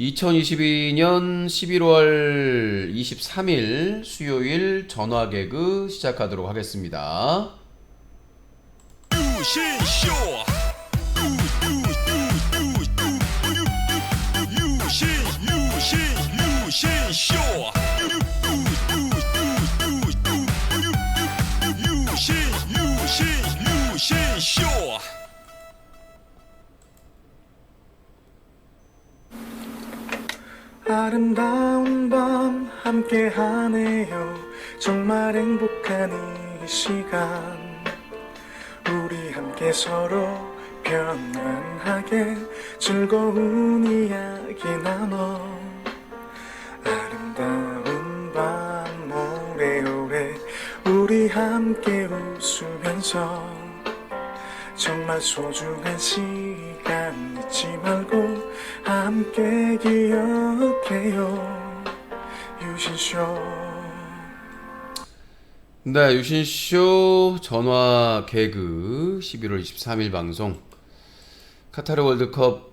2022년 11월 23일 수요일 전화 개그 시작하도록 하겠습니다. 아름다운 밤 함께하네요. 정말 행복한 이 시간 우리 함께 서로 편안하게 즐거운 이야기 나눠 아름다운 밤 오래오래 우리 함께 웃으면서 정말 소중한 시간 잊지 말고 함께 기억해요. 유신쇼. 네, 유신쇼 전화 개그 11월 23일 방송. 카타르 월드컵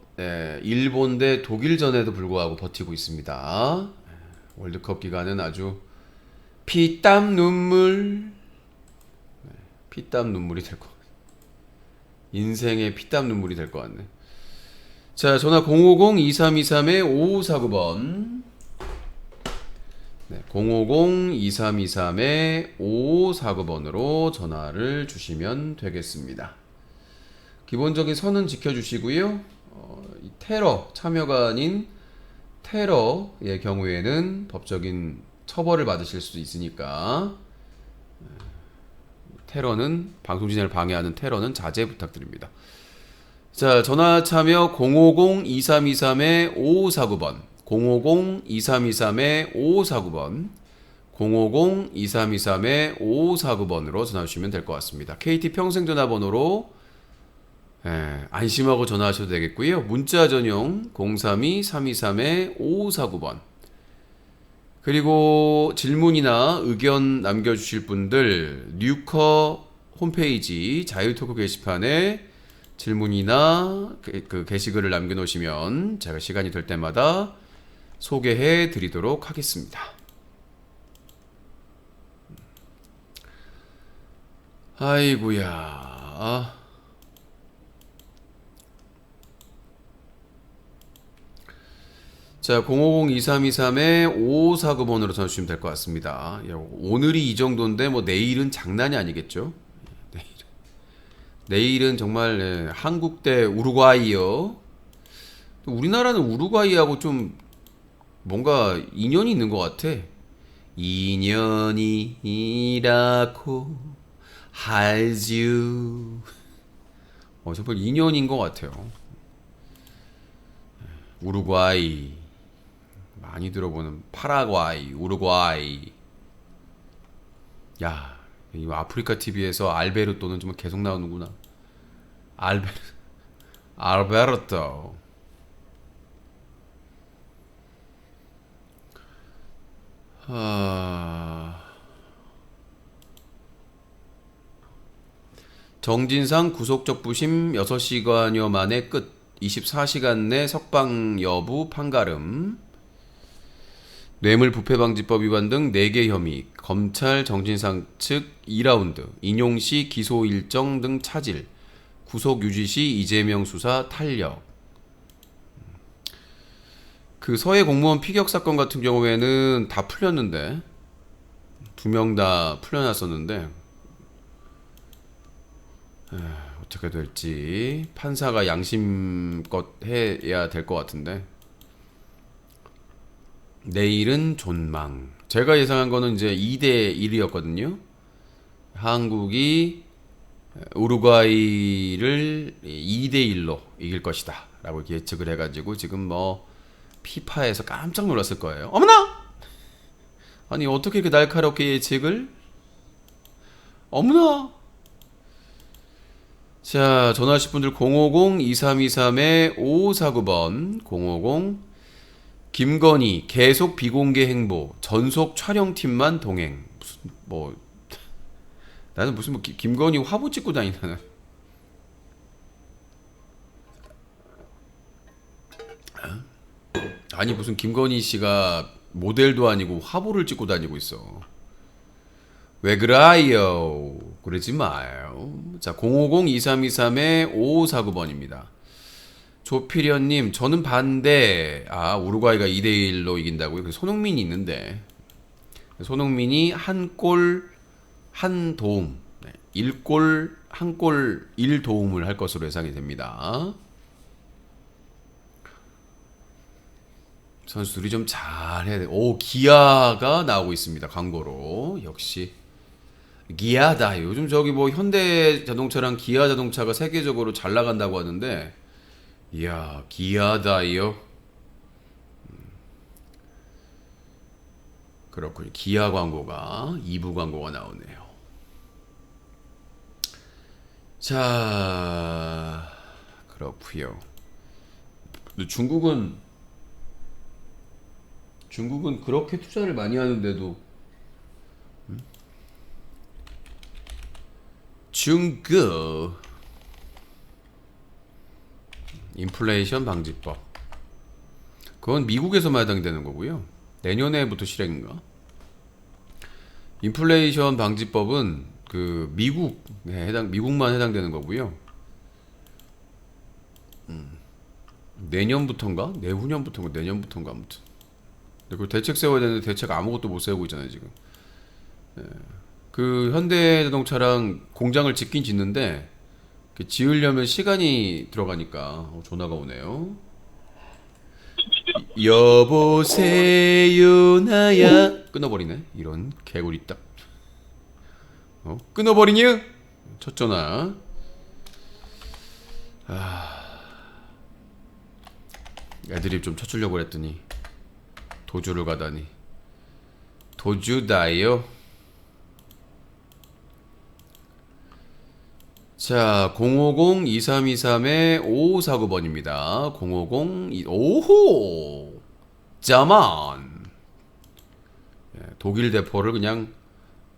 일본 대 독일전에도 불구하고 버티고 있습니다. 월드컵 기간은 아주 피땀 눈물이 될 것 같아요. 인생의 피땀 눈물이 될 것 같네. 자, 전화 050-2323-5549번. 네, 050-2323-5549번으로 전화를 주시면 되겠습니다. 기본적인 선은 지켜주시고요. 이 테러, 참여가 아닌 테러의 경우에는 법적인 처벌을 받으실 수도 있으니까 테러는, 방송 진행을 방해하는 테러는 자제 부탁드립니다. 자, 전화 참여 050-2323-5549번, 050-2323-5549번, 050-2323-5549번으로 전화 주시면 될 것 같습니다. KT 평생 전화번호로 안심하고 전화하셔도 되겠고요. 문자 전용 032-323-5549번. 그리고 질문이나 의견 남겨주실 분들 뉴커 홈페이지 자유토크 게시판에 질문이나 그 게시글을 남겨놓으시면 제가 시간이 될 때마다 소개해 드리도록 하겠습니다. 아이고야. 자, 050-2323-5549번으로 전화 주시면 될 것 같습니다. 오늘이 이 정도인데 뭐 내일은 장난이 아니겠죠? 내일은 정말 한국 대 우루과이요. 우리나라는 우루과이하고 좀 뭔가 인연이 있는 것 같아. 인연이라고 할지유. 정말 인연인 것 같아요. 우루과이. 많이 들어보는 파라과이, 우루과이. 야, 이 아프리카 TV에서 알베르토는 정말 계속 나오는구나. 알베르토. 정진상 구속적 부심 6시간여 만에 끝. 24시간 내 석방 여부 판가름. 뇌물부패방지법 위반 등 4개 혐의, 검찰 정진상 측 2라운드, 인용시 기소 일정 등 차질, 구속 유지 시 이재명 수사 탄력. 그 서해 공무원 피격 사건 같은 경우에는 다 풀렸는데, 2명 다 풀려났었는데, 어떻게 될지 판사가 양심껏 해야 될 것 같은데. 내일은 존망. 제가 예상한 거는 이제 2대 1이었거든요. 한국이 우루과이를 2대 1로 이길 것이다 라고 예측을 해가지고 지금 뭐 피파에서 깜짝 놀랐을 거예요. 어머나! 아니 어떻게 이렇게 날카롭게 예측을? 어머나! 자, 전화하실 분들 050-2323-5549번 050 김건희 계속 비공개 행보 전속 촬영팀만 동행. 무슨 뭐 나는 무슨 뭐 김건희 화보 찍고 다니나. 아니 무슨 김건희 씨가 모델도 아니고 화보를 찍고 다니고 있어. 왜 그래요? 그러지 마요. 자, 050-2323-5549번입니다. 조필현님, 저는 반대. 아, 우루과이가 2대1로 이긴다고요? 손흥민이 있는데. 손흥민이 한 골, 한 도움. 1골, 한 골, 1도움을 할 것으로 예상이 됩니다. 선수들이 좀 잘해야 돼. 오, 기아가 나오고 있습니다. 광고로. 역시. 기아다. 요즘 저기 뭐 현대 자동차랑 기아 자동차가 세계적으로 잘 나간다고 하는데, 이야, 기아다요. 그렇군요. 기아 광고가 2부 광고가 나오네요. 자, 그렇고요. 근데 중국은 그렇게 투자를 많이 하는데도 중국 인플레이션 방지법 그건 미국에서만 해당되는 거고요. 내년에부터 실행인가? 인플레이션 방지법은 그 미국만 해당되는 거고요. 내년부터인가? 내년부터인가 아무튼. 근데 그 대책 세워야 되는데 대책 아무것도 못 세우고 있잖아요 지금. 그 현대자동차랑 공장을 짓긴 짓는데 그 지으려면 시간이 들어가니까 전화가 오네요. 여보세요 나야 끊어버리네. 이런 개구리 딱. 끊어버리냐? 첫 전화. 애드립 좀 쳐주려고 그랬더니 도주를 가다니. 도주다요. 자, 050-2323-5549번입니다. 050, 오호! 짜만! 독일 대포를 그냥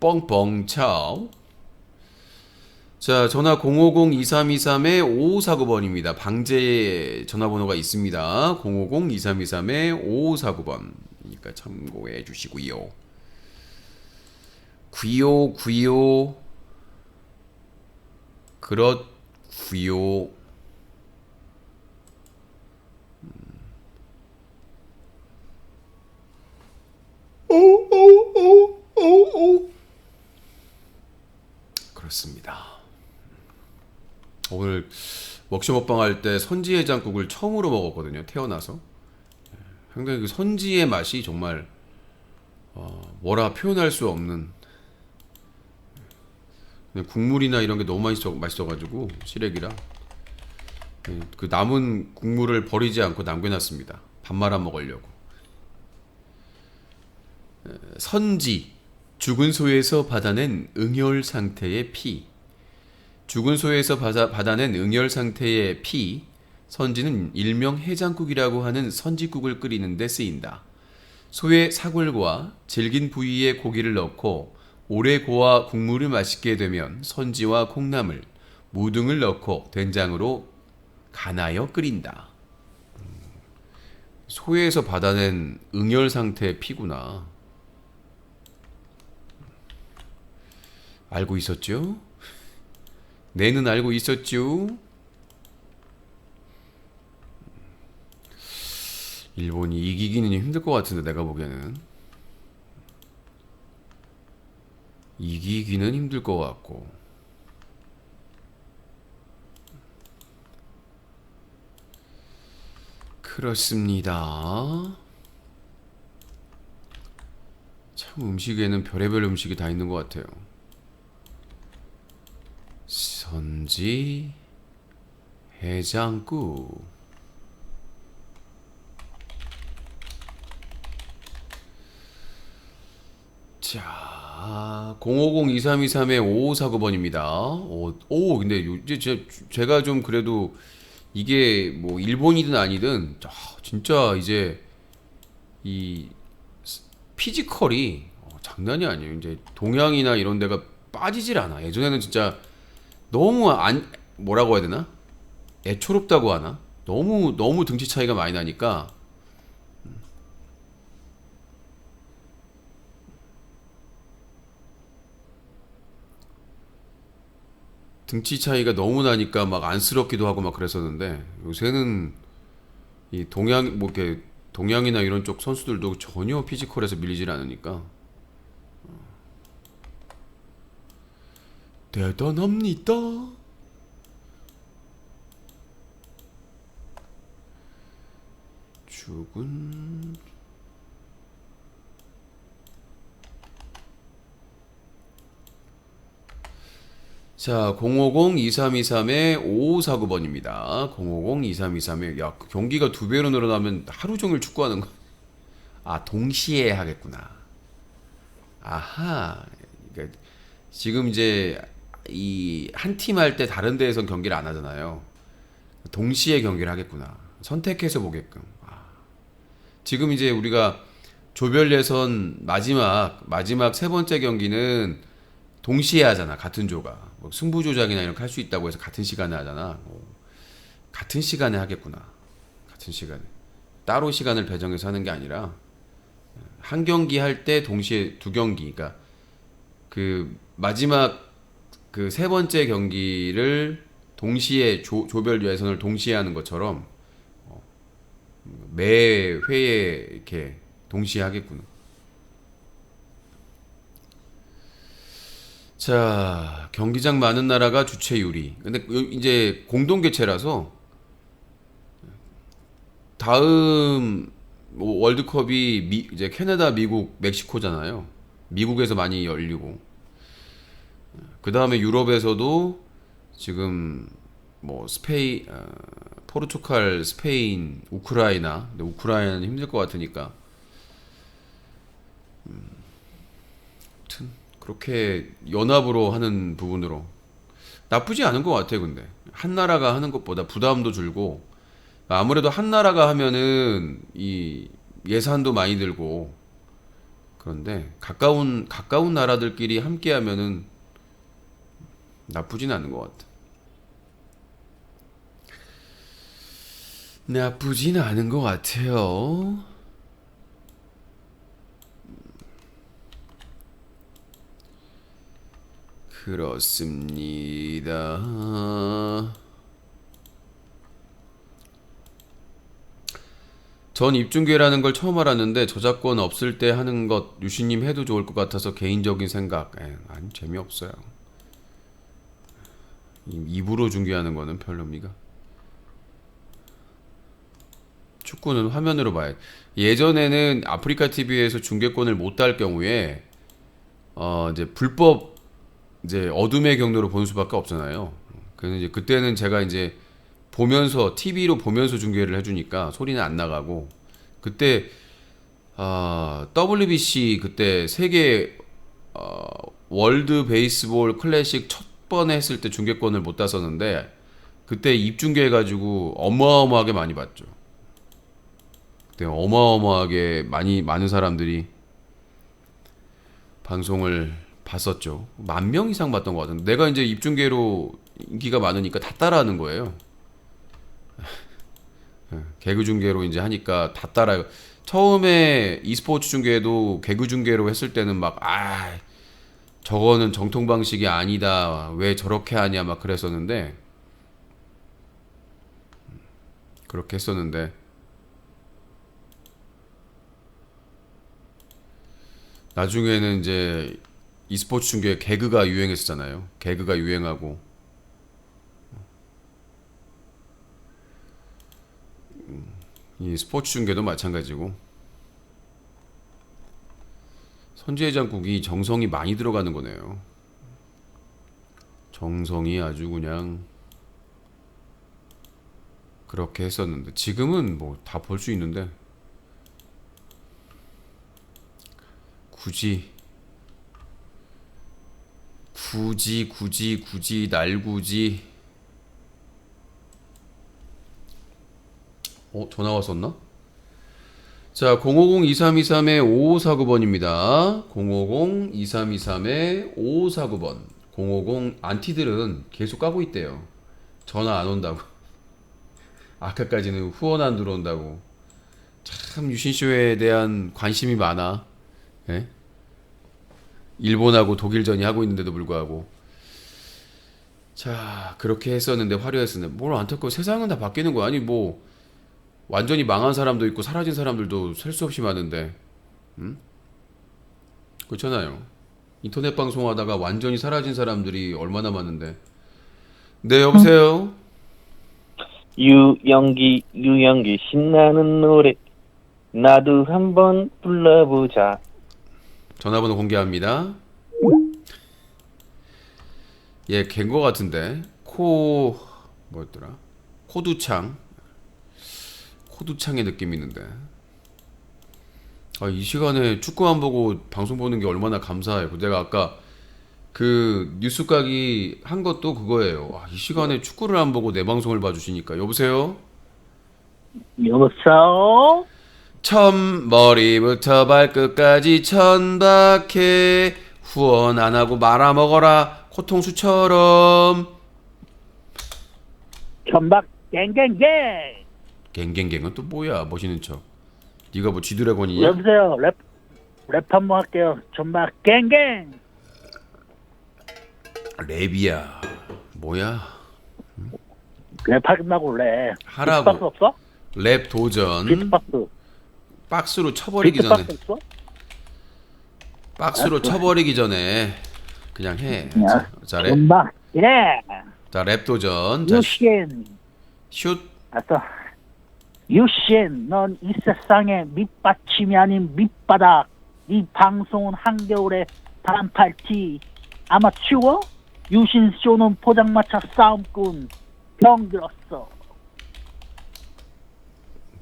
뻥뻥 차오. 자, 전화 050-2323-5549번입니다. 방제 전화번호가 있습니다. 050-2323-5549번. 그러니까 참고해 주시고요. 구요. 그렇구요. 오. 그렇습니다. 오늘 먹쇼 먹방 할 때 선지해장국을 처음으로 먹었거든요. 태어나서. 상당히 그 선지의 맛이 정말 뭐라 표현할 수 없는 국물이나 이런 게 너무 맛있어가지고 시래기라 그 남은 국물을 버리지 않고 남겨놨습니다. 밥 말아 먹으려고. 선지, 죽은 소에서 받아낸 응혈 상태의 피. 죽은 소에서 받아낸 응혈 상태의 피. 선지는 일명 해장국이라고 하는 선지국을 끓이는 데 쓰인다. 소의 사골과 질긴 부위에 고기를 넣고 오래 고아 국물을 맛있게 되면 선지와 콩나물, 무 등을 넣고 된장으로 간하여 끓인다. 소에서 받아낸 응혈 상태의 피구나. 알고 있었죠? 내는 알고 있었죠? 일본이 이기기는 힘들 것 같은데 내가 보기에는 이기기는 힘들 것 같고. 그렇습니다. 참 음식에는 별의별 음식이 다 있는 것 같아요. 선지 해장국. 자, 050-2323-5549번입니다. 근데 이제 제가 좀 그래도 이게 뭐 일본이든 아니든 진짜 이제 이 피지컬이 장난이 아니에요. 이제 동양이나 이런 데가 빠지질 않아. 예전에는 진짜 너무 뭐라고 해야 되나? 애초롭다고 하나? 너무 등치 차이가 많이 나니까 등치 차이가 너무 나니까 막 안쓰럽기도 하고 막 그랬었는데 요새는 이 동양이나 이런 쪽 선수들도 전혀 피지컬에서 밀리질 않으니까 대단합니다. 죽은 자 050-2323-5549번입니다. 050-2323에 야 경기가 두 배로 늘어나면 하루 종일 축구하는 거. 아 동시에 하겠구나. 아하. 그러니까 지금 이제 이 한 팀 할 때 다른 데에선 경기를 안 하잖아요. 동시에 경기를 하겠구나. 선택해서 보게끔. 지금 이제 우리가 조별 예선 마지막 세 번째 경기는 동시에 하잖아. 같은 조가. 뭐 승부 조작이나 이런 거 할 수 있다고 해서 같은 시간에 하잖아. 같은 시간에 하겠구나. 같은 시간에. 따로 시간을 배정해서 하는 게 아니라 한 경기 할 때 동시에 두 경기. 그러니까 그 마지막 그 세 번째 경기를 동시에 조별 예선을 동시에 하는 것처럼 매 회에 이렇게 동시에 하겠구나. 자, 경기장 많은 나라가 주최 유리. 근데 이제 공동 개최라서 다음 월드컵이 이제 캐나다, 미국, 멕시코잖아요. 미국에서 많이 열리고. 그 다음에 유럽에서도 지금 뭐 포르투갈, 스페인, 우크라이나. 근데 우크라이나는 힘들 것 같으니까. 아무튼 그렇게 연합으로 하는 부분으로 나쁘지 않은 것 같아요. 근데 한 나라가 하는 것보다 부담도 줄고 아무래도 한 나라가 하면은 이 예산도 많이 들고 그런데 가까운 나라들끼리 함께 하면은 나쁘진 않은 것 같아. 나쁘진 않은 것 같아요. 그렇습니다. 전 입중계라는 걸 처음 알았는데 저작권 없을 때 하는 것 유시님 해도 좋을 것 같아서 개인적인 생각. 아니 재미없어요. 입으로 중계하는 거는 별로 의미가. 축구는 화면으로 봐야. 예전에는 아프리카 TV에서 중계권을 못 달 경우에 이제 불법 이제 어둠의 경로로 보는 수밖에 없잖아요. 그래서 이제 그때는 제가 이제 보면서 TV로 보면서 중계를 해주니까 소리는 안 나가고 그때 WBC 그때 세계 월드 베이스볼 클래식 첫 번에 했을 때 중계권을 못 땄었는데 그때 입중계해가지고 어마어마하게 많이 봤죠. 그때 어마어마하게 많은 사람들이 방송을 봤었죠. 10,000명 이상 봤던 것 같은데 내가 이제 입중계로 인기가 많으니까 다 따라하는 거예요. 개그 중계로 이제 하니까 다 따라요. 처음에 e스포츠 중계도 개그 중계로 했을 때는 막 저거는 정통 방식이 아니다. 왜 저렇게 하냐 막 그랬었는데 그렇게 했었는데 나중에는 이제 e스포츠 중계 개그가 유행했었잖아요. 개그가 유행하고 이 스포츠 중계도 마찬가지고 선지의 장국이 정성이 많이 들어가는 거네요. 정성이 아주 그냥 그렇게 했었는데 지금은 뭐 다 볼 수 있는데 굳이 날굳이 전화 왔었나? 자, 050-2323-5549번입니다. 050-2323-5549번. 050 안티들은 계속 까고 있대요. 전화 안 온다고. 아까까지는 후원 안 들어온다고. 참 유신쇼에 대한 관심이 많아. 예? 일본하고 독일전이 하고 있는데도 불구하고. 자, 그렇게 했었는데 화려했었는데 뭘 안타까워. 세상은 다 바뀌는 거야. 아니 뭐 완전히 망한 사람도 있고 사라진 사람들도 셀 수 없이 많은데 그렇잖아요. 인터넷 방송하다가 완전히 사라진 사람들이 얼마나 많은데. 네, 여보세요. 유연기 신나는 노래 나도 한번 불러보자. 전화번호 공개합니다. 예, 갠거 같은데. 뭐였더라? 코두창의 느낌이 있는데. 아, 이 시간에 축구 안 보고 방송 보는 게 얼마나 감사해요. 내가 아까 그 뉴스 까기 한 것도 그거예요. 와, 이 시간에 축구를 안 보고 내 방송을 봐주시니까. 여보세요? 여보세요? 머리부터 발끝까지 천박해. 후원 안 하고 말아먹어라. 코통수처럼. 전박 갱갱갱. 갱갱갱은 또 뭐야? 멋있는 척. 네가 뭐 쥐드래곤이냐? 여보세요. 랩 한번 할게요. 전박 갱갱. 랩이야. 뭐야? 랩 하긴다고 래. 하라고. 비트박스 없어? 랩 도전. 비트박스. 박스로 쳐버리기 전에. 비트박스 없어? 박스로 쳐버리기 전에 그냥 해. 야, 자, 랩. 전박 예. 자, 랩 도전. 자, 유신. 슛. 알았어. 유신, 넌 이 세상에 밑받침이 아닌 밑바닥. 이 방송은 한겨울에 반팔티. 아마추어? 유신 쇼는 포장마차 싸움꾼. 병들었어.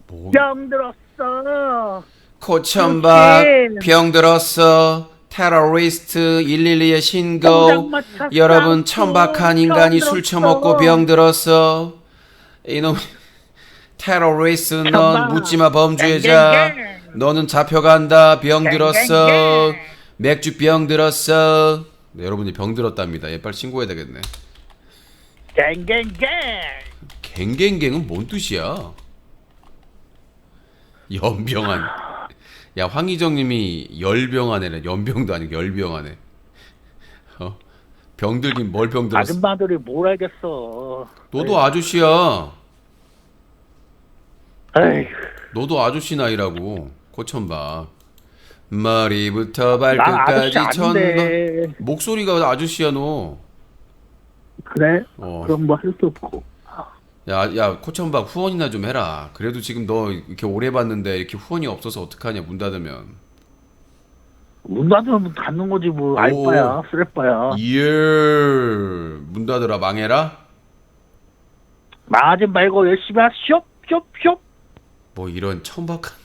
뭐 병들었어. 코천박 유신. 병들었어. 테러리스트 112의 신고. 포장마차 여러분 싸움꾼. 천박한 인간이 술 처먹고 병들었어. 이놈 테러리스트 넌 천박. 묻지마 범죄자. 갱갱갱. 너는 잡혀간다. 병들었어. 갱갱갱. 맥주 병들었어. 네, 여러분이 병들었답니다. 얘 빨리 신고해야 되겠네. 갱갱갱. 갱갱갱은 뭔 뜻이야? 연병한. 야, 황희정님이 열병하네래. 연병도 아니고 열병하네. 병들긴 뭘 병들었어? 아줌마들이 뭘 알겠어. 너도 아저씨야. 에이, 너도 아저씨 나이라고. 코천박. 머리부터 난 발끝까지 아저씨 천박. 아닌데. 목소리가 아저씨야 너. 그래? 어. 그럼 뭐 할 수 없고. 야, 코천박 후원이나 좀 해라. 그래도 지금 너 이렇게 오래 봤는데 이렇게 후원이 없어서 어떡하냐, 문 닫으면. 문 닫으면 닫는 거지 뭐. 알바야, 쓰레빠야. 예. 문 닫으라, 망해라? 망하지 말고 열심히 하쇼, 쇼. 뭐 이런 천박한.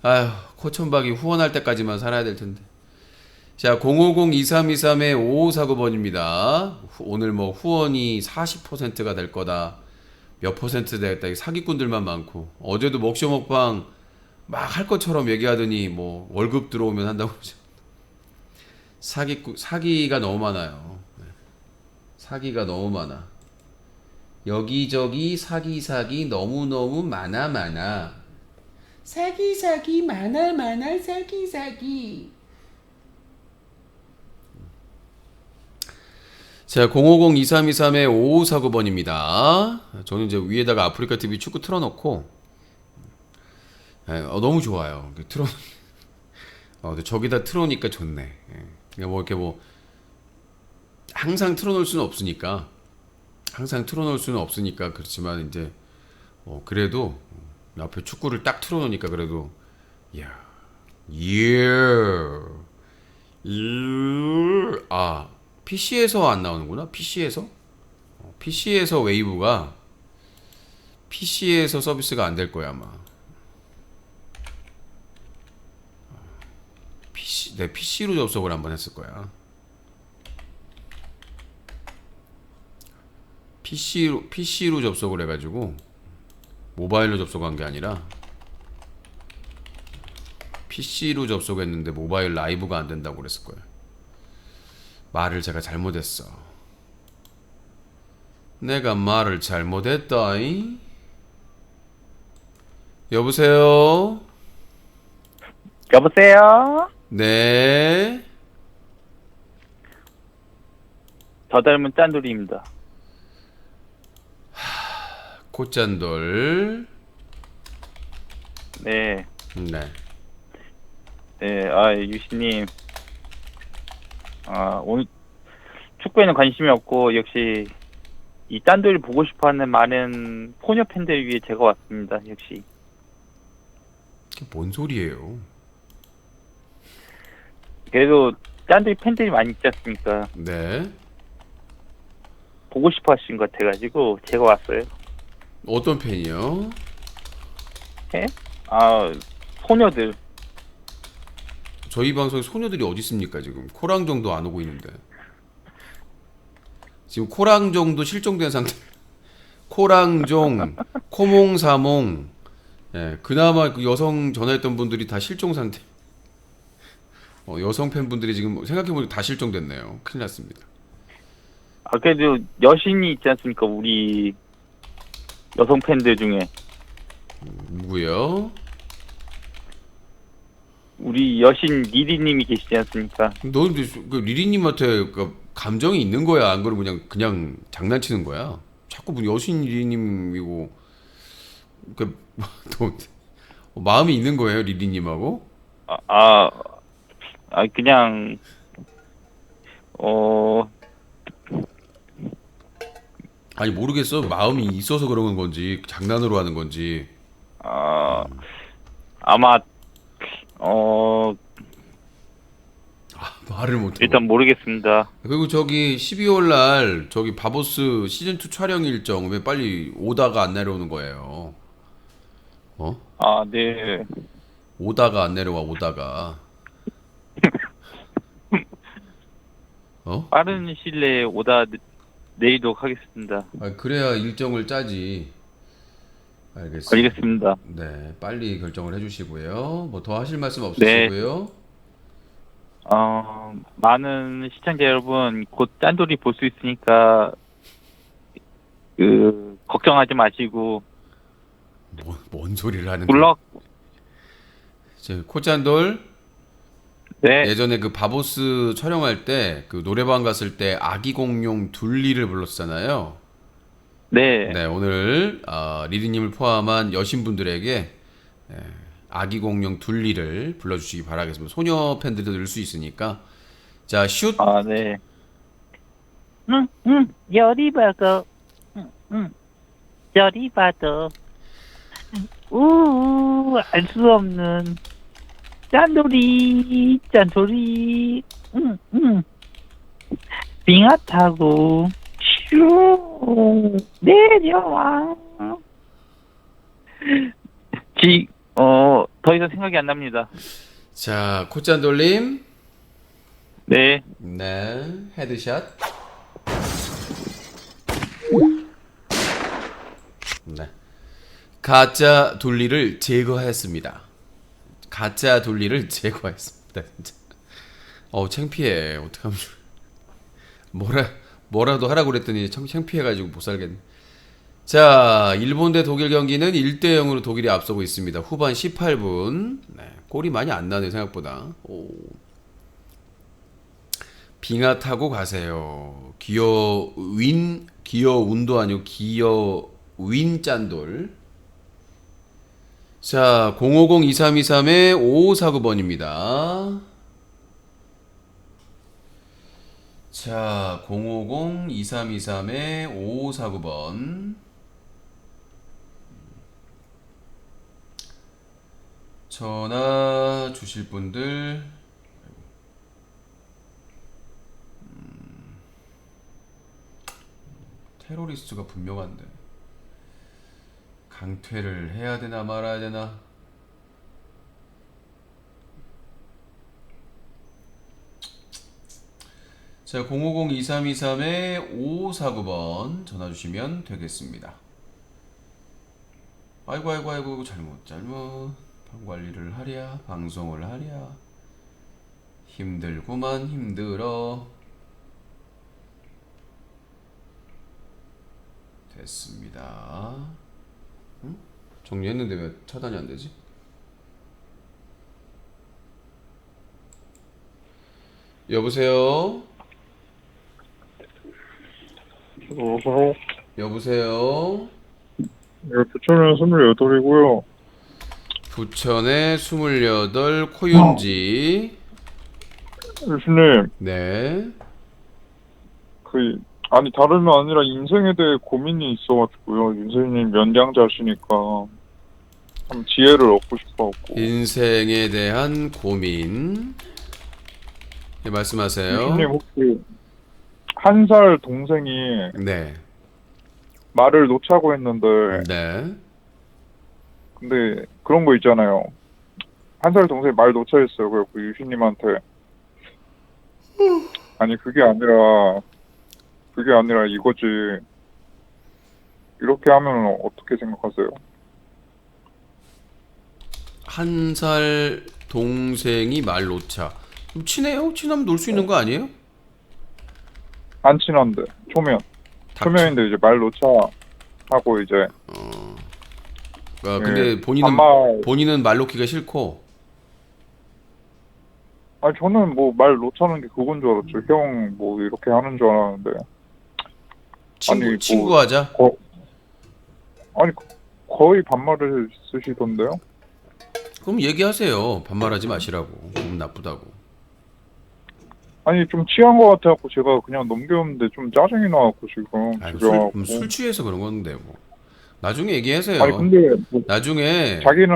아휴, 코천박이 후원할 때까지만 살아야 될 텐데. 자, 050-2323-5549번입니다. 오늘 뭐 후원이 40%가 될 거다. 몇 퍼센트 되겠다. 사기꾼들만 많고. 어제도 먹쇼 먹방 막 할 것처럼 얘기하더니 뭐 월급 들어오면 한다고 그러죠. 사기가 너무 많아요. 사기가 너무 많아. 여기저기 사기 너무너무 많아. 사기 많아 사기. 자, 050-2323-5549번입니다. 저는 이제 위에다가 아프리카 TV 축구 틀어놓고, 너무 좋아요. 근데 저기다 틀어놓으니까 좋네. 그냥 뭐 이렇게 뭐, 항상 틀어놓을 수는 없으니까, 그렇지만 이제, 그래도, 앞에 축구를 딱 틀어놓으니까 그래도, 이야, PC에서 안 나오는구나. PC에서 웨이브가 PC에서 서비스가 안 될 거야 아마. 내 PC로 접속을 한번 했을 거야. PC로 접속을 해가지고 모바일로 접속한 게 아니라 PC로 접속했는데 모바일 라이브가 안 된다고 그랬을 거야. 말을 제가 잘못했어. 내가 말을 잘못했다잉. 여보세요? 여보세요? 네. 저 닮은 짠돌이입니다. 콧잔돌. 네. 네. 네. 아, 유신님. 오늘 축구에는 관심이 없고 역시 이 짠돌이 보고 싶어하는 많은 포녀 팬들 위해 제가 왔습니다. 역시. 그게 뭔 소리예요? 그래도 짠돌이 팬들이 많이 있지 않습니까? 네. 보고 싶어 하신 것 같아가지고 제가 왔어요. 어떤 팬이요? 예? 아, 소녀들. 저희 방송에 소녀들이 어디 있습니까 지금? 코랑정도 안 오고 있는데. 지금 코랑정도 실종된 상태. 코랑종, 코몽사몽. 예, 그나마 그 여성 전화했던 분들이 다 실종 상태. 여성 팬분들이 지금 생각해보니까 다 실종됐네요. 큰일 났습니다. 아, 그래도 여신이 있지 않습니까? 우리 여성 팬들 중에. 누구요? 우리 여신 리리님이 계시지 않습니까? 너 근데 그 리리님한테 그 감정이 있는 거야? 안 그러면 그냥 장난치는 거야? 자꾸 뭐 여신 리리님이고 그 또 마음이 있는 거예요, 리리님하고? 아, 아, 그냥, 아니 모르겠어. 마음이 있어서 그런 건지 장난으로 하는 건지. 아마, 말을 못해. 일단 모르겠습니다. 그리고 저기 12월 날 저기 바보스 시즌 2 촬영 일정 왜 빨리 오다가 안 내려오는 거예요? 아, 네. 오다가 안 내려와 오다가. 빠른 시일 내에 내리도록 하겠습니다. 그래야 일정을 짜지. 알겠습니다. 알겠습니다. 네, 빨리 결정을 해주시고요. 뭐 더 하실 말씀 없으시고요. 많은 시청자 여러분, 곧 짠돌이 볼 수 있으니까, 걱정하지 마시고, 뭔 소리를 하는 거야? 굴럭, 코짠돌 네, 예전에 그 바보스 촬영할 때 그 노래방 갔을 때 아기 공룡 둘리를 불렀잖아요. 네, 네, 오늘 리리님을 포함한 여신분들에게 아기 공룡 둘리를 불러주시기 바라겠습니다. 소녀 팬들도 들 수 있으니까. 자, 슛. 아, 네. 열이 받아. 열이 받아. 알 수 없는 짠돌이, 짠돌이. 빙하 타고 슈 내려와. 더 이상 생각이 안 납니다. 자, 코짠돌님. 네, 네, 헤드샷. 네. 가짜 둘리를 제거했습니다. 가짜 둘리를 제거했습니다. 진짜. 창피해. 어떡하면 좋아. 뭐라도 하라고 그랬더니 창피해가지고 못 살겠네. 자, 일본 대 독일 경기는 1대 0으로 독일이 앞서고 있습니다. 후반 18분. 네, 골이 많이 안 나네요, 생각보다. 빙하 타고 가세요. 기어운도 아니고 기어윈 짠돌. 자, 050-2323-5549번입니다. 자, 050-2323-5549번. 전화 주실 분들. 테러리스트가 분명한데 강퇴를 해야 되나 말아야 되나. 자, 050-2323-5549번 전화 주시면 되겠습니다. 아이고 잘못 방 관리를 하랴 방송을 하랴 힘들구만 힘들어. 됐습니다. 응? 정리했는데 왜 차단이 안 되지? 여보세요? 여보세요. 부천은 28이고요. 부천의 28 코윤지. 교수님, 네. 아니, 다름이 아니라 인생에 대해 고민이 있어가지고요. 윤세님 연장자시니까 좀 지혜를 얻고 싶어갖고. 인생에 대한 고민. 네, 말씀하세요. 교수님, 혹시 한 살 동생이 네. 말을 놓자고 했는데, 네. 근데 그런 거 있잖아요. 한 살 동생이 말 놓자 했어요. 그래서 유신님한테. 아니, 그게 아니라 이거지. 이렇게 하면 어떻게 생각하세요? 한 살 동생이 말 놓자. 좀 친해요? 친하면 놀 수 있는 거 아니에요? 안 친한데, 초면인데 이제 말 놓자 하고 이제. 근데 본인은 말 놓기가 싫고. 아니, 저는 뭐 말 놓자는 게 그건 줄 알았죠. 형 뭐 이렇게 하는 줄 알았는데. 친구 하자. 아니, 거의 반말을 쓰시던데요? 그럼 얘기하세요. 반말하지 마시라고. 기분 나쁘다고. 아니, 좀 취한 것 같아갖고 제가 그냥 넘겼는데 좀 짜증이 나갖고 지금. 아니, 집에 와갖고. 술 취해서 그런 건데 뭐. 나중에 얘기하세요. 아니, 근데 뭐 나중에 자기는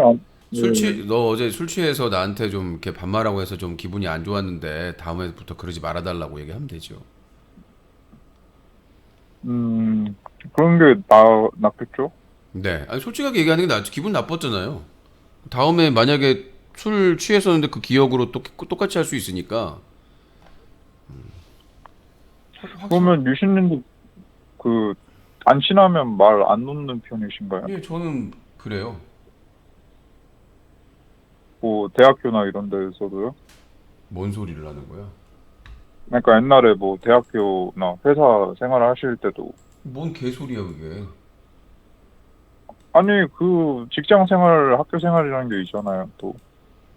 너 어제 술 취해서 나한테 좀 이렇게 반말하고 해서 좀 기분이 안 좋았는데 다음에부터 그러지 말아달라고 얘기하면 되죠. 그런 게 낫겠죠? 네. 아니, 솔직하게 얘기하는 게 낫지. 기분 나빴잖아요. 다음에 만약에 술 취했었는데 그 기억으로 똑같이 할 수 있으니까. 그러면 유신님도 안 친하면 말 안 놓는 편이신가요? 예, 저는 그래요. 뭐 대학교나 이런 데서도요? 뭔 소리를 하는 거야? 그러니까 옛날에 뭐 대학교나 회사 생활 하실 때도. 뭔 개소리야 그게. 아니, 직장 생활, 학교 생활이라는 게 있잖아요, 또.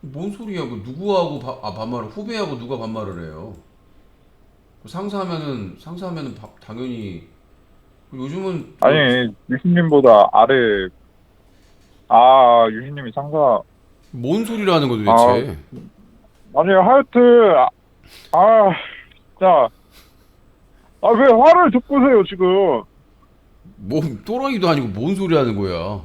뭔 소리야? 그 누구하고 반말을 후배하고 누가 반말을 해요? 상사하면은 당연히 요즘은 아니, 유신님보다 아래. 유신님이 상사. 뭔 소리를 하는 거 도대체? 아니, 하여튼 자, 왜 화를 돋구세요 지금? 뭐 또라이도 아니고 뭔 소리 하는 거야?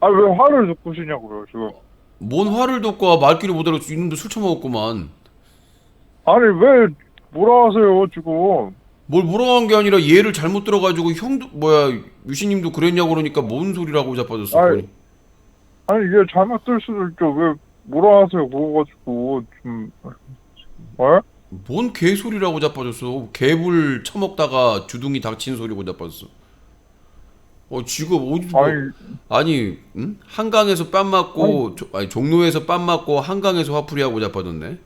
왜 화를 돋구시냐고요 지금? 뭔 화를 돋고 말귀를 못 알아듣고 있는데 술 처먹었구만. 아니, 왜 뭐라 하세요 지금? 뭘 뭐라고 한 게 아니라 얘를 잘못 들어가지고 형도 유신님도 그랬냐고 그러니까 뭔 소리라고 자빠졌어. 아니, 이게 잘못 들 수도 있죠. 왜 뭐라 하세요 그거 가지고 좀. 뭔 개소리라고 자빠졌어. 개불 처먹다가 주둥이 닥친 소리고 자빠졌어. 지금 어디 아니 응? 한강에서 뺨 맞고 종로에서 뺨 맞고 한강에서 화풀이하고 자빠졌네.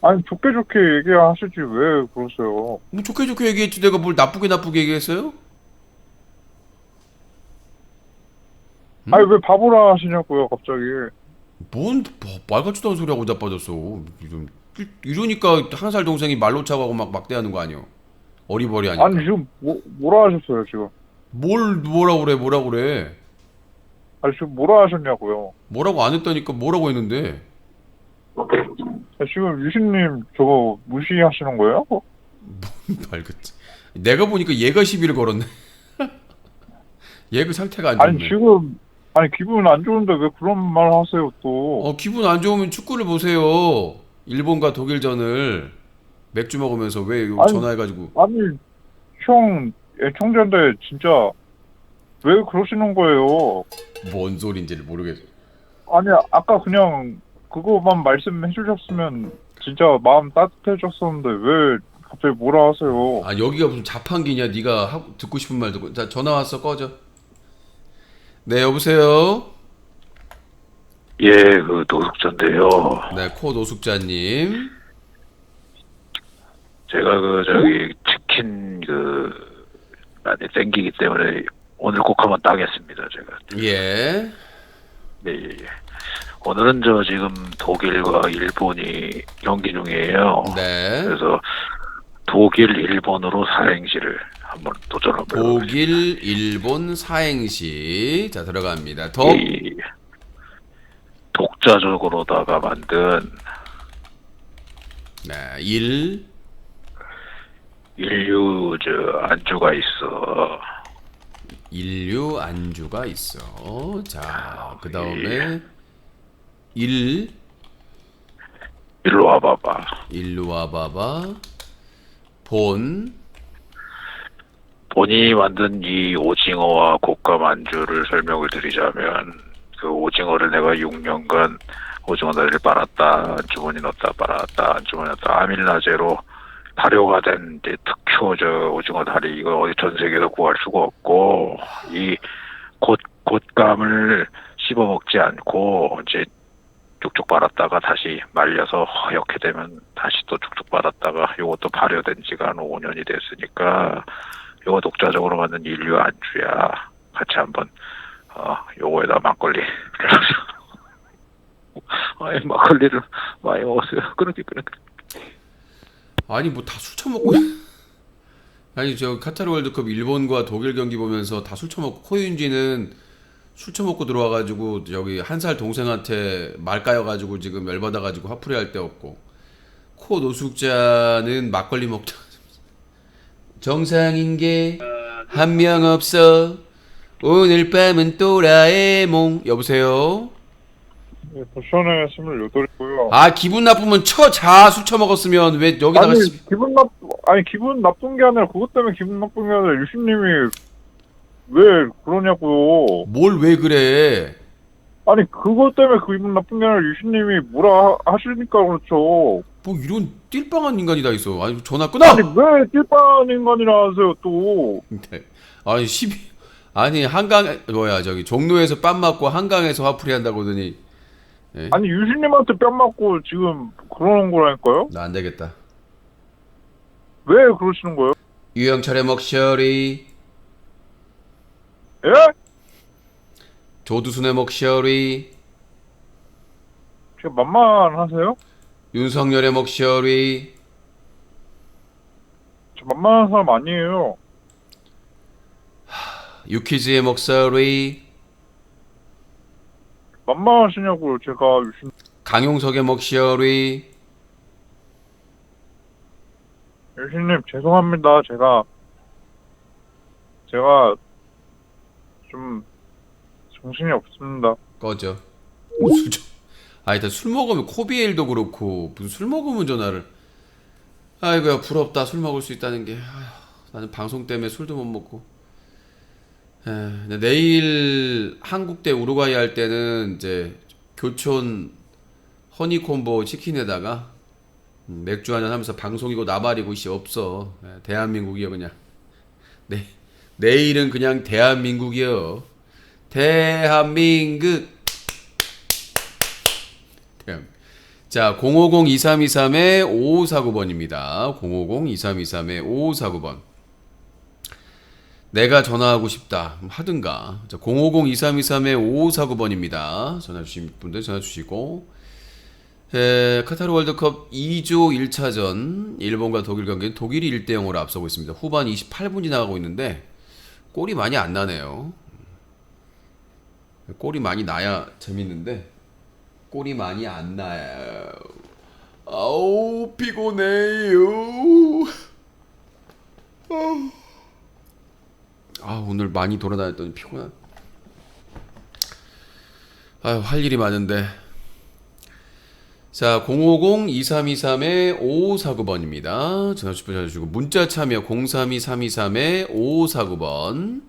아니, 좋게 얘기하시지 왜 그러세요? 뭐 좋게 얘기했지. 내가 뭘 나쁘게 얘기했어요? 아니, 왜 바보라 하시냐고요 갑자기? 뭔 말 같지도 않은 소리하고 자빠졌어. 이러니까 한 살 동생이 말로 차고 막 막대하는 거 아니야? 어리버리하니까. 아니, 지금 뭐라 하셨어요 지금? 뭐라고 그래? 아니, 지금 뭐라 하셨냐고요? 뭐라고 안 했다니까. 뭐라고 했는데? 지금 유신님 저거 무시하시는 거예요? 말겠지. 내가 보니까 얘가 시비를 걸었네. 얘가 상태가 안 좋네. 아니, 지금 기분 안 좋은데 왜 그런 말 하세요 또? 기분 안 좋으면 축구를 보세요. 일본과 독일전을 맥주 먹으면서 왜 전화해가지고. 아니, 형 애청자인데 진짜 왜 그러시는 거예요? 뭔 소린지를 모르겠어. 아니, 아까 그냥 그거만 말씀해 주셨으면 진짜 마음 따뜻해졌었는데 왜 갑자기 뭐라 하세요? 여기가 무슨 자판기냐? 네가 듣고 싶은 말 듣고. 자, 전화 왔어. 꺼져. 네, 여보세요. 예, 노숙자인데요. 네, 코 노숙자님. 제가 치킨 많이 땡기기 때문에 오늘 꼭 한번 따겠습니다, 제가. 예. 네. 오늘은 지금 독일과 일본이 경기 중이에요. 네. 그래서 독일, 일본으로 사행시를 한번 도전 한번 독일, 일본 사행시. 자, 들어갑니다. 이 독자적으로다가 만든 네, 일, 인류 안주가 있어. 인류 안주가 있어. 자, 그 다음에 일, 일로 와봐봐. 일로 와봐봐. 본, 본인이 만든 이 오징어와 곶감 안주를 설명을 드리자면 그 오징어를 내가 6년간 오징어 다리를 빨았다 안주머니 넣었다 빨았다 안주머니 넣었다 아밀라제로 발효가 된 이제 특효 오징어 다리 이거 어디 전 세계에서 구할 수가 없고 이 곶감을 씹어 먹지 않고 이제 쭉쭉 빨았다가 다시 말려서 허옇게 되면 다시 또 쭉쭉 빨았다가 요것도 발효된 지가 한 5년이 됐으니까 요거 독자적으로 만든 인류 안주야. 같이 한번 요거에다 막걸리 아이 막걸리를 많이 먹었어요. 그렇게. 아니 뭐 다 술 처먹고 아니 저 카타르 월드컵 일본과 독일 경기 보면서 다 술 처먹고 코윤지는 술 처먹고 들어와가지고 여기 한 살 동생한테 말 까여가지고 지금 열받아가지고 화풀이 할 데 없고 코 노숙자는 막걸리 먹다 정상인 게 한 명 없어 오늘 밤은 또라에몽. 여보세요? 네, 버션에 28이고요. 아 기분 나쁘면 쳐자. 술 처먹었으면 왜 여기다가 아니 기분 나쁜 게 아니라 그것 때문에 기분 나쁜 게 아니라 유신님이 왜 그러냐고요. 뭘 왜 그래. 아니 그것 때문에 기분 나쁜 게 아니라 유신님이 뭐라 하시니까 그렇죠. 뭐 이런 띨빵한 인간이 다 있어. 아니 전화 끊어. 아니 왜 띨빵 인간이라 하세요 또. 아니 아니 한강 뭐야 저기 종로에서 뺨 맞고 한강에서 화풀이 한다고 하더니 예? 아니 유신님한테 뺨 맞고 지금 그러는 거라니까요. 나 안 되겠다. 왜 그러시는 거예요? 유영철의 먹셔리, 예? 조두순의 먹셔리, 제가 만만하세요? 윤석열의 먹셔리, 저 만만한 사람 아니에요. 유키즈의 먹셔리, 만만하시냐고요 제가 유신. 강용석의 먹셔리. 유신님 죄송합니다. 제가 좀 정신이 없습니다. 꺼져. 일단 술 먹으면 코비엘도 그렇고 무슨 술 먹으면 전화를. 아이고야 부럽다. 술 먹을 수 있다는 게. 아휴, 나는 방송 때문에 술도 못 먹고. 내일 한국 대 우루과이 할 때는 이제 교촌 허니콤보 치킨에다가 맥주 한잔 하면서 방송이고 나발이고 이씨 없어. 대한민국이요 그냥. 내일은 그냥 대한민국이요. 대한민국. 자, 050-2323-5549번입니다. 050-2323-5549번. 내가 전화하고 싶다. 하든가. 자, 050-2323-5549번입니다. 전화 주신 분들 전화 주시고. 카타르 월드컵 2조 1차전 일본과 독일 경기는 독일이 1대0으로 앞서고 있습니다. 후반 28분 지나가고 있는데 골이 많이 안 나네요. 골이 많이 나야 재밌는데 골이 많이 안 나요. 아우 피곤해요. 오늘 많이 돌아다녔더니 피곤한. 할 일이 많은데. 자, 050-2323-5549번입니다. 전화 주시고 문자 참여 032-323-5549번.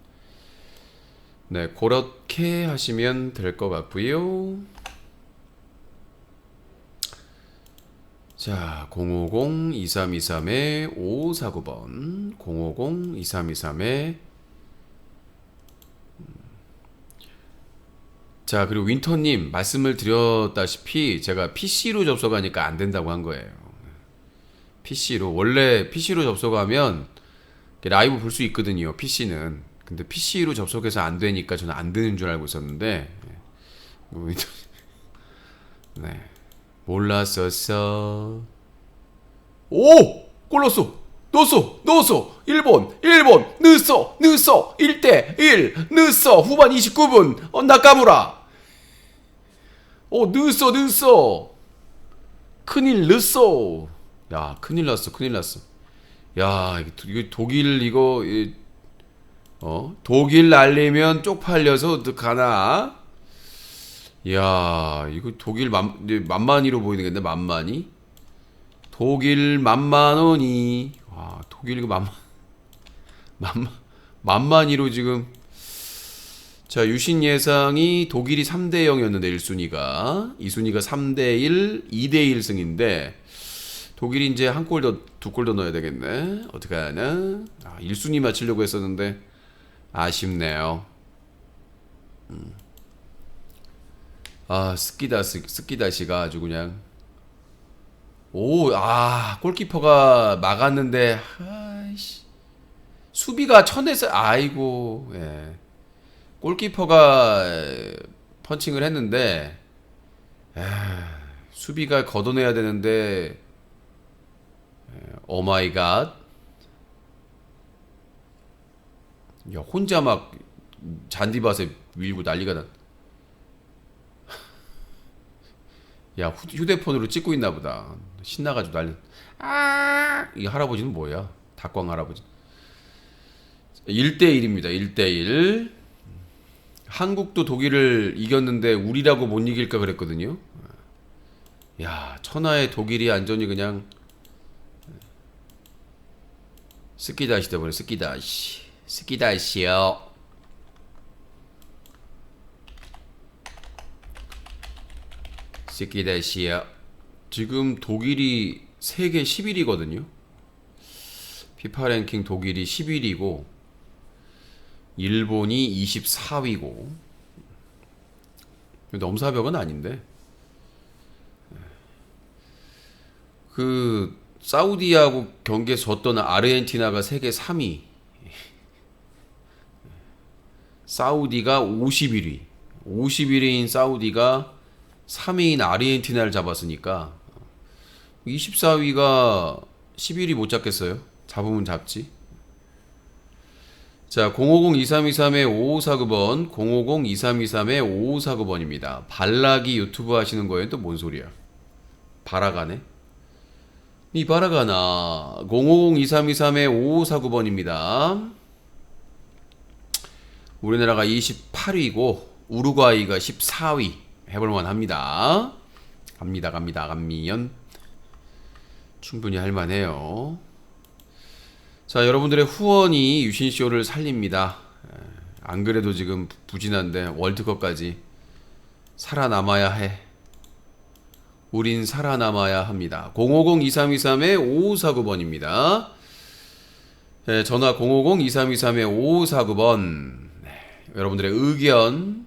네, 그렇게 하시면 될 것 같고요. 자, 050-2323-5549번. 050-2323 자, 그리고 윈터님 말씀을 드렸다시피 제가 PC로 접속하니까 안 된다고 한 거예요. PC로 원래 PC로 접속하면 라이브 볼 수 있거든요. PC는. 근데 PC로 접속해서 안 되니까 저는 안 되는 줄 알고 있었는데 네 몰랐었어. 오! 골 넣었어. 넣었어. 일본, 넣었어. 1대1, 넣었어. 후반 29분, 나카무라. 넣었어. 큰일 났어. 야, 큰일 났어. 야, 이거 독일 독일 날리면 쪽팔려서 어떡하나? 야, 이거 독일 만만히로 보이는데, 만만히? 독일 만만원이. 와, 독일 이거 만만히로 지금. 자, 유신 예상이 독일이 3대 0이었는데 1순위가. 2순위가 3대 1, 2대 1 승인데 독일이 이제 한 골 더, 두 골 더 넣어야 되겠네. 어떡하나? 1순위 맞추려고 했었는데 아쉽네요. 스키다시가 아주 그냥. 골키퍼가 막았는데, 수비가 쳐냈어. 아이고, 예. 골키퍼가 펀칭을 했는데, 수비가 걷어내야 되는데, 오마이 갓. 야, 혼자 막 잔디밭에 밀고 난리가 난. 야, 휴대폰으로 찍고 있나 보다. 신나가지고 난리. 이 할아버지는 뭐야? 닭광 할아버지. 1대1입니다. 1대1. 한국도 독일을 이겼는데 우리라고 못 이길까 그랬거든요. 야, 천하의 독일이 완전히 그냥 스키다시 때문에 스키다시요. 스키다시요. 지금 독일이 세계 10위거든요. 피파 랭킹 독일이 10위고 일본이 24위고. 넘사벽은 아닌데. 그 사우디하고 경기에 졌던 아르헨티나가 세계 3위. 사우디가 51위. 51위인 사우디가 3위인 아르헨티나를 잡았으니까 24위가 11위 못 잡겠어요? 잡으면 잡지. 자, 050-2323-5549번 050-2323-5549번입니다. 발락이 유튜브 하시는 거예요? 또 뭔 소리야? 바라가네? 이 바라가나. 050-2323-5549번입니다. 우리나라가 28위고 우루과이가 14위. 해볼만 합니다. 갑니연. 충분히 할만해요. 자, 여러분들의 후원이 유신쇼를 살립니다. 안 그래도 지금 부진한데 월드컵까지 살아남아야 해. 우린 살아남아야 합니다. 050-2323-5549번입니다. 전화 050-2323-5549번. 여러분들의 의견,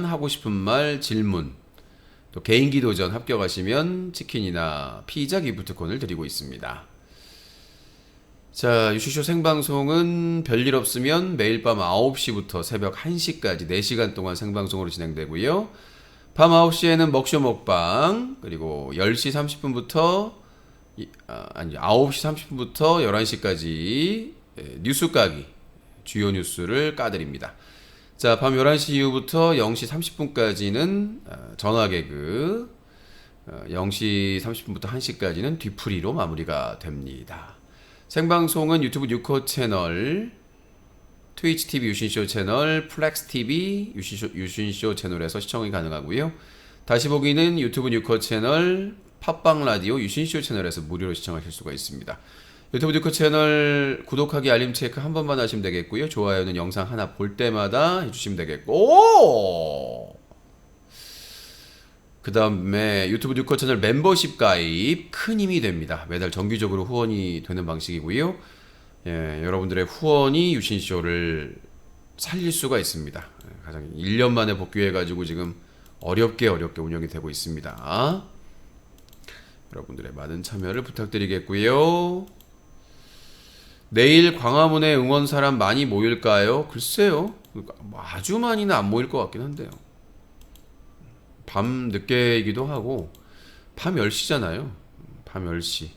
하고 싶은 말, 질문, 또 개인기 도전 합격하시면 치킨이나 피자 기프트콘을 드리고 있습니다. 자, 유슈쇼 생방송은 별일 없으면 매일 밤 9시부터 새벽 1시까지 4시간 동안 생방송으로 진행되고요. 밤 9시에는 먹쇼 먹방, 그리고 10시 30분부터 9시 30분부터 11시까지 뉴스 까기, 주요 뉴스를 까드립니다. 자, 밤 11시 이후부터 0시 30분까지는 전화 개그, 0시 30분부터 1시까지는 뒤풀이로 마무리가 됩니다. 생방송은 유튜브 뉴코 채널, 트위치 TV 유신쇼 채널, 플렉스 TV 유신쇼 채널에서 시청이 가능하고요. 다시 보기는 유튜브 뉴코 채널, 팟빵 라디오 유신쇼 채널에서 무료로 시청하실 수가 있습니다. 유튜브 뉴코 채널 구독하기 알림 체크 한 번만 하시면 되겠고요. 좋아요는 영상 하나 볼 때마다 해주시면 되겠고, 그 다음에 유튜브 뉴코 채널 멤버십 가입 큰 힘이 됩니다. 매달 정기적으로 후원이 되는 방식이고요. 여러분들의 후원이 유신쇼를 살릴 수가 있습니다. 가장 1년 만에 복귀해가지고 지금 어렵게 운영이 되고 있습니다. 여러분들의 많은 참여를 부탁드리겠고요. 내일 광화문에 응원 사람 많이 모일까요? 글쎄요. 아주 많이는 안 모일 것 같긴 한데요. 밤 늦게이기도 하고 밤 10시잖아요. 밤 10시.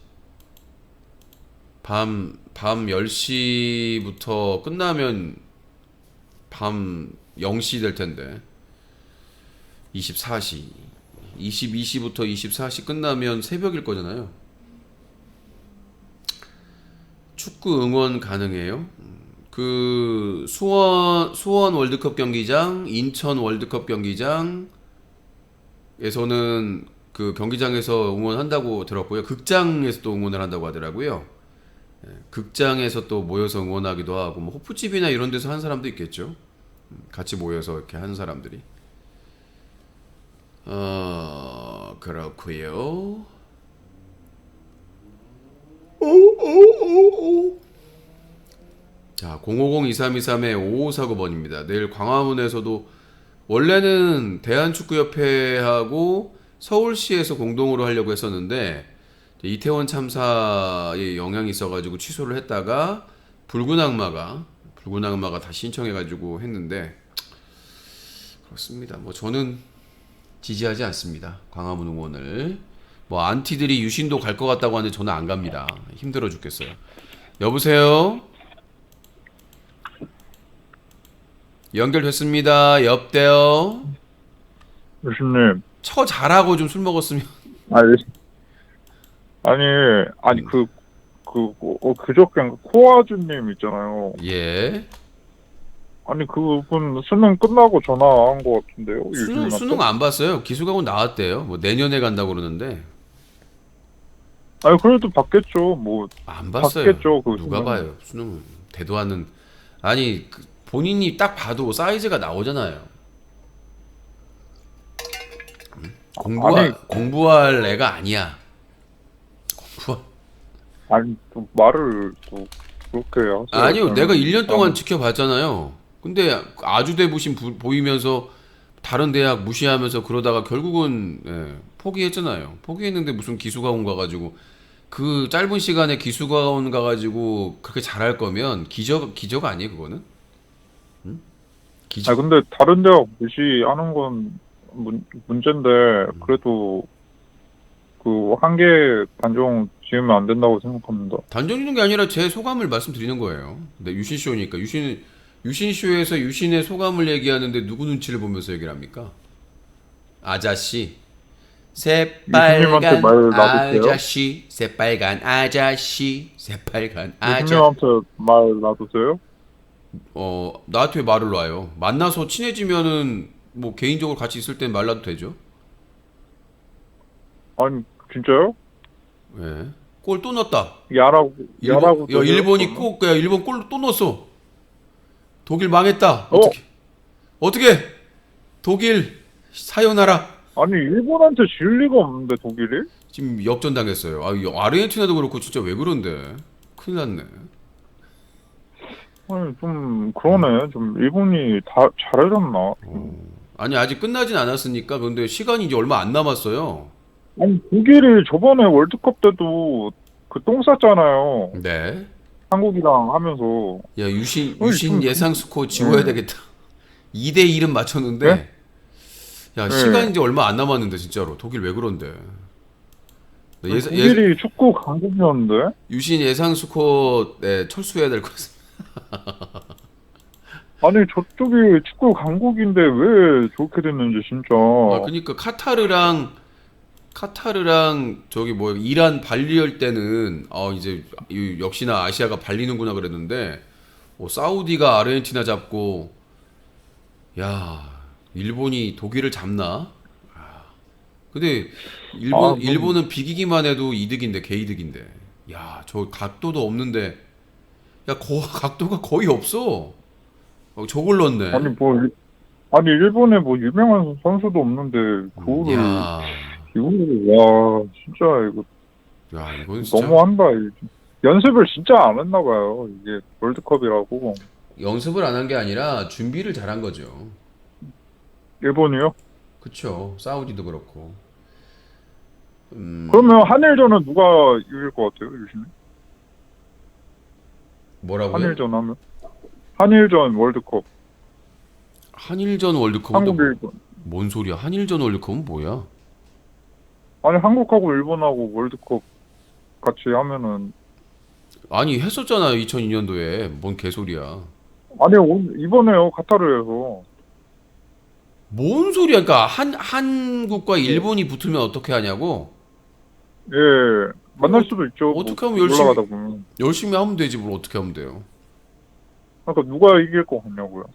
밤 10시부터 끝나면 밤 0시 될 텐데. 24시. 22시부터 24시 끝나면 새벽일 거잖아요. 축구 응원 가능해요? 그 수원 월드컵 경기장, 인천 월드컵 경기장에서는 그 경기장에서 응원한다고 들었고요. 극장에서 또 응원을 한다고 하더라고요. 예, 극장에서 또 모여서 응원하기도 하고, 뭐 호프집이나 이런 데서 한 사람도 있겠죠. 같이 모여서 이렇게 하는 사람들이. 그렇고요. 자, 050-2323-5549번입니다. 내일 광화문에서도 원래는 대한축구협회하고 서울시에서 공동으로 하려고 했었는데 이태원 참사에 영향이 있어가지고 취소를 했다가 붉은 악마가 다시 신청해가지고 했는데 그렇습니다. 뭐 저는 지지하지 않습니다. 광화문 응원을. 뭐 안티들이 유신도 갈 것 같다고 하는데 저는 안 갑니다. 힘들어 죽겠어요. 여보세요? 연결됐습니다. 여보세요? 교수님. 처 잘하고 좀 술 먹었으면. 아니 그저께 코아주님 있잖아요. 예. 아니 그분 수능 끝나고 전화한 것 같은데요. 수능 안 봤어요. 기숙하고 나왔대요. 뭐 내년에 간다고 그러는데. 아니 그래도 받겠죠. 뭐 안 봤어요. 받겠죠. 그 누가 수능. 봐요? 수능 대도하는. 아니 본인이 딱 봐도 사이즈가 나오잖아요. 공부할 애가 아니야. 아니 또 말을 또 그렇게 하세요. 아니요, 내가 1년 동안 지켜봤잖아요. 근데 아주 대부심 보이면서 다른 대학 무시하면서 그러다가 결국은 포기했잖아요. 포기했는데 무슨 기수가온 가가지고 그 짧은 시간에 기수가온 가가지고 그렇게 잘할 거면 기적 아니에요 그거는? 응? 기적. 아 근데 다른 대학 무시하는 건 문제인데 그래도 그 한계 단정 지으면 안 된다고 생각합니다. 단정 짓는 게 아니라 제 소감을 말씀드리는 거예요. 근데 유신쇼니까 유신쇼에서 유신의 소감을 얘기하는데 누구 눈치를 보면서 얘기를 합니까? 아저씨 새빨간 아저씨 새빨간 아저씨 새빨간 아저씨. 교수님한테 말 놔두세요? 나한테 왜 말을 놔요? 만나서 친해지면은 뭐 개인적으로 같이 있을 땐 말라도 되죠. 아니 진짜요? 예. 골 또 넣었다. 야라고 일본이 일본 골 또 넣었어. 독일 망했다. 어떻게? 독일 사요나라. 아니 일본한테 질 리가 없는데 독일이? 지금 역전당했어요. 아르헨티나도 그렇고 진짜 왜 그런데? 큰일 났네. 아니 좀 그러네. 좀 일본이 다 잘해줬나? 아니 아직 끝나진 않았으니까. 근데 시간이 이제 얼마 안 남았어요. 아니 독일이 저번에 월드컵 때도 그 똥 쌌잖아요. 네. 한국이랑 하면서. 야 유신 좀 예상 스코어 지워야 되겠다. 2대 1은 맞췄는데. 네? 야 시간 이제 얼마 안 남았는데 진짜로 독일 왜 그런데? 독일이 축구 강국이었는데. 유신 예상 스코어 철수해야 될 것 같습니다. 아니 저쪽이 축구 강국인데 왜 저렇게 됐는지 진짜. 그러니까 카타르랑 저기 뭐 이란 발리할 때는 이제 역시나 아시아가 발리는구나 그랬는데 사우디가 아르헨티나 잡고 야 일본이 독일을 잡나? 근데 일본은 비기기만 해도 이득인데 개이득인데 야 저 각도도 없는데 야 각도가 거의 없어. 저걸 넣었네. 아니 일본에 뭐 유명한 선수도 없는데 그거를 야. 와 진짜 이거 야 이건 진짜 너무한다. 연습을 진짜 안 했나 봐요. 이게 월드컵이라고. 연습을 안 한 게 아니라 준비를 잘한 거죠. 일본이요? 그쵸. 사우디도 그렇고. 그러면 한일전은 누가 이길 것 같아요, 유신이? 뭐라고요? 한일전 하면? 한일전 월드컵. 한일전 월드컵은 한국 일본. 뭔 소리야? 한일전 월드컵은 뭐야? 아니 한국하고 일본하고 월드컵 같이 하면은 아니 했었잖아 2002년도에. 뭔 개소리야. 아니요, 이번에요. 카타르에서. 뭔 소리야? 그러니까 한국과 일본이 붙으면 어떻게 하냐고? 예, 만날 수도 있죠. 어떻게 하면 올라가다 보면. 열심히 하면 되지 뭘 어떻게 하면 돼요? 그러니까 누가 이길 것 같냐고요.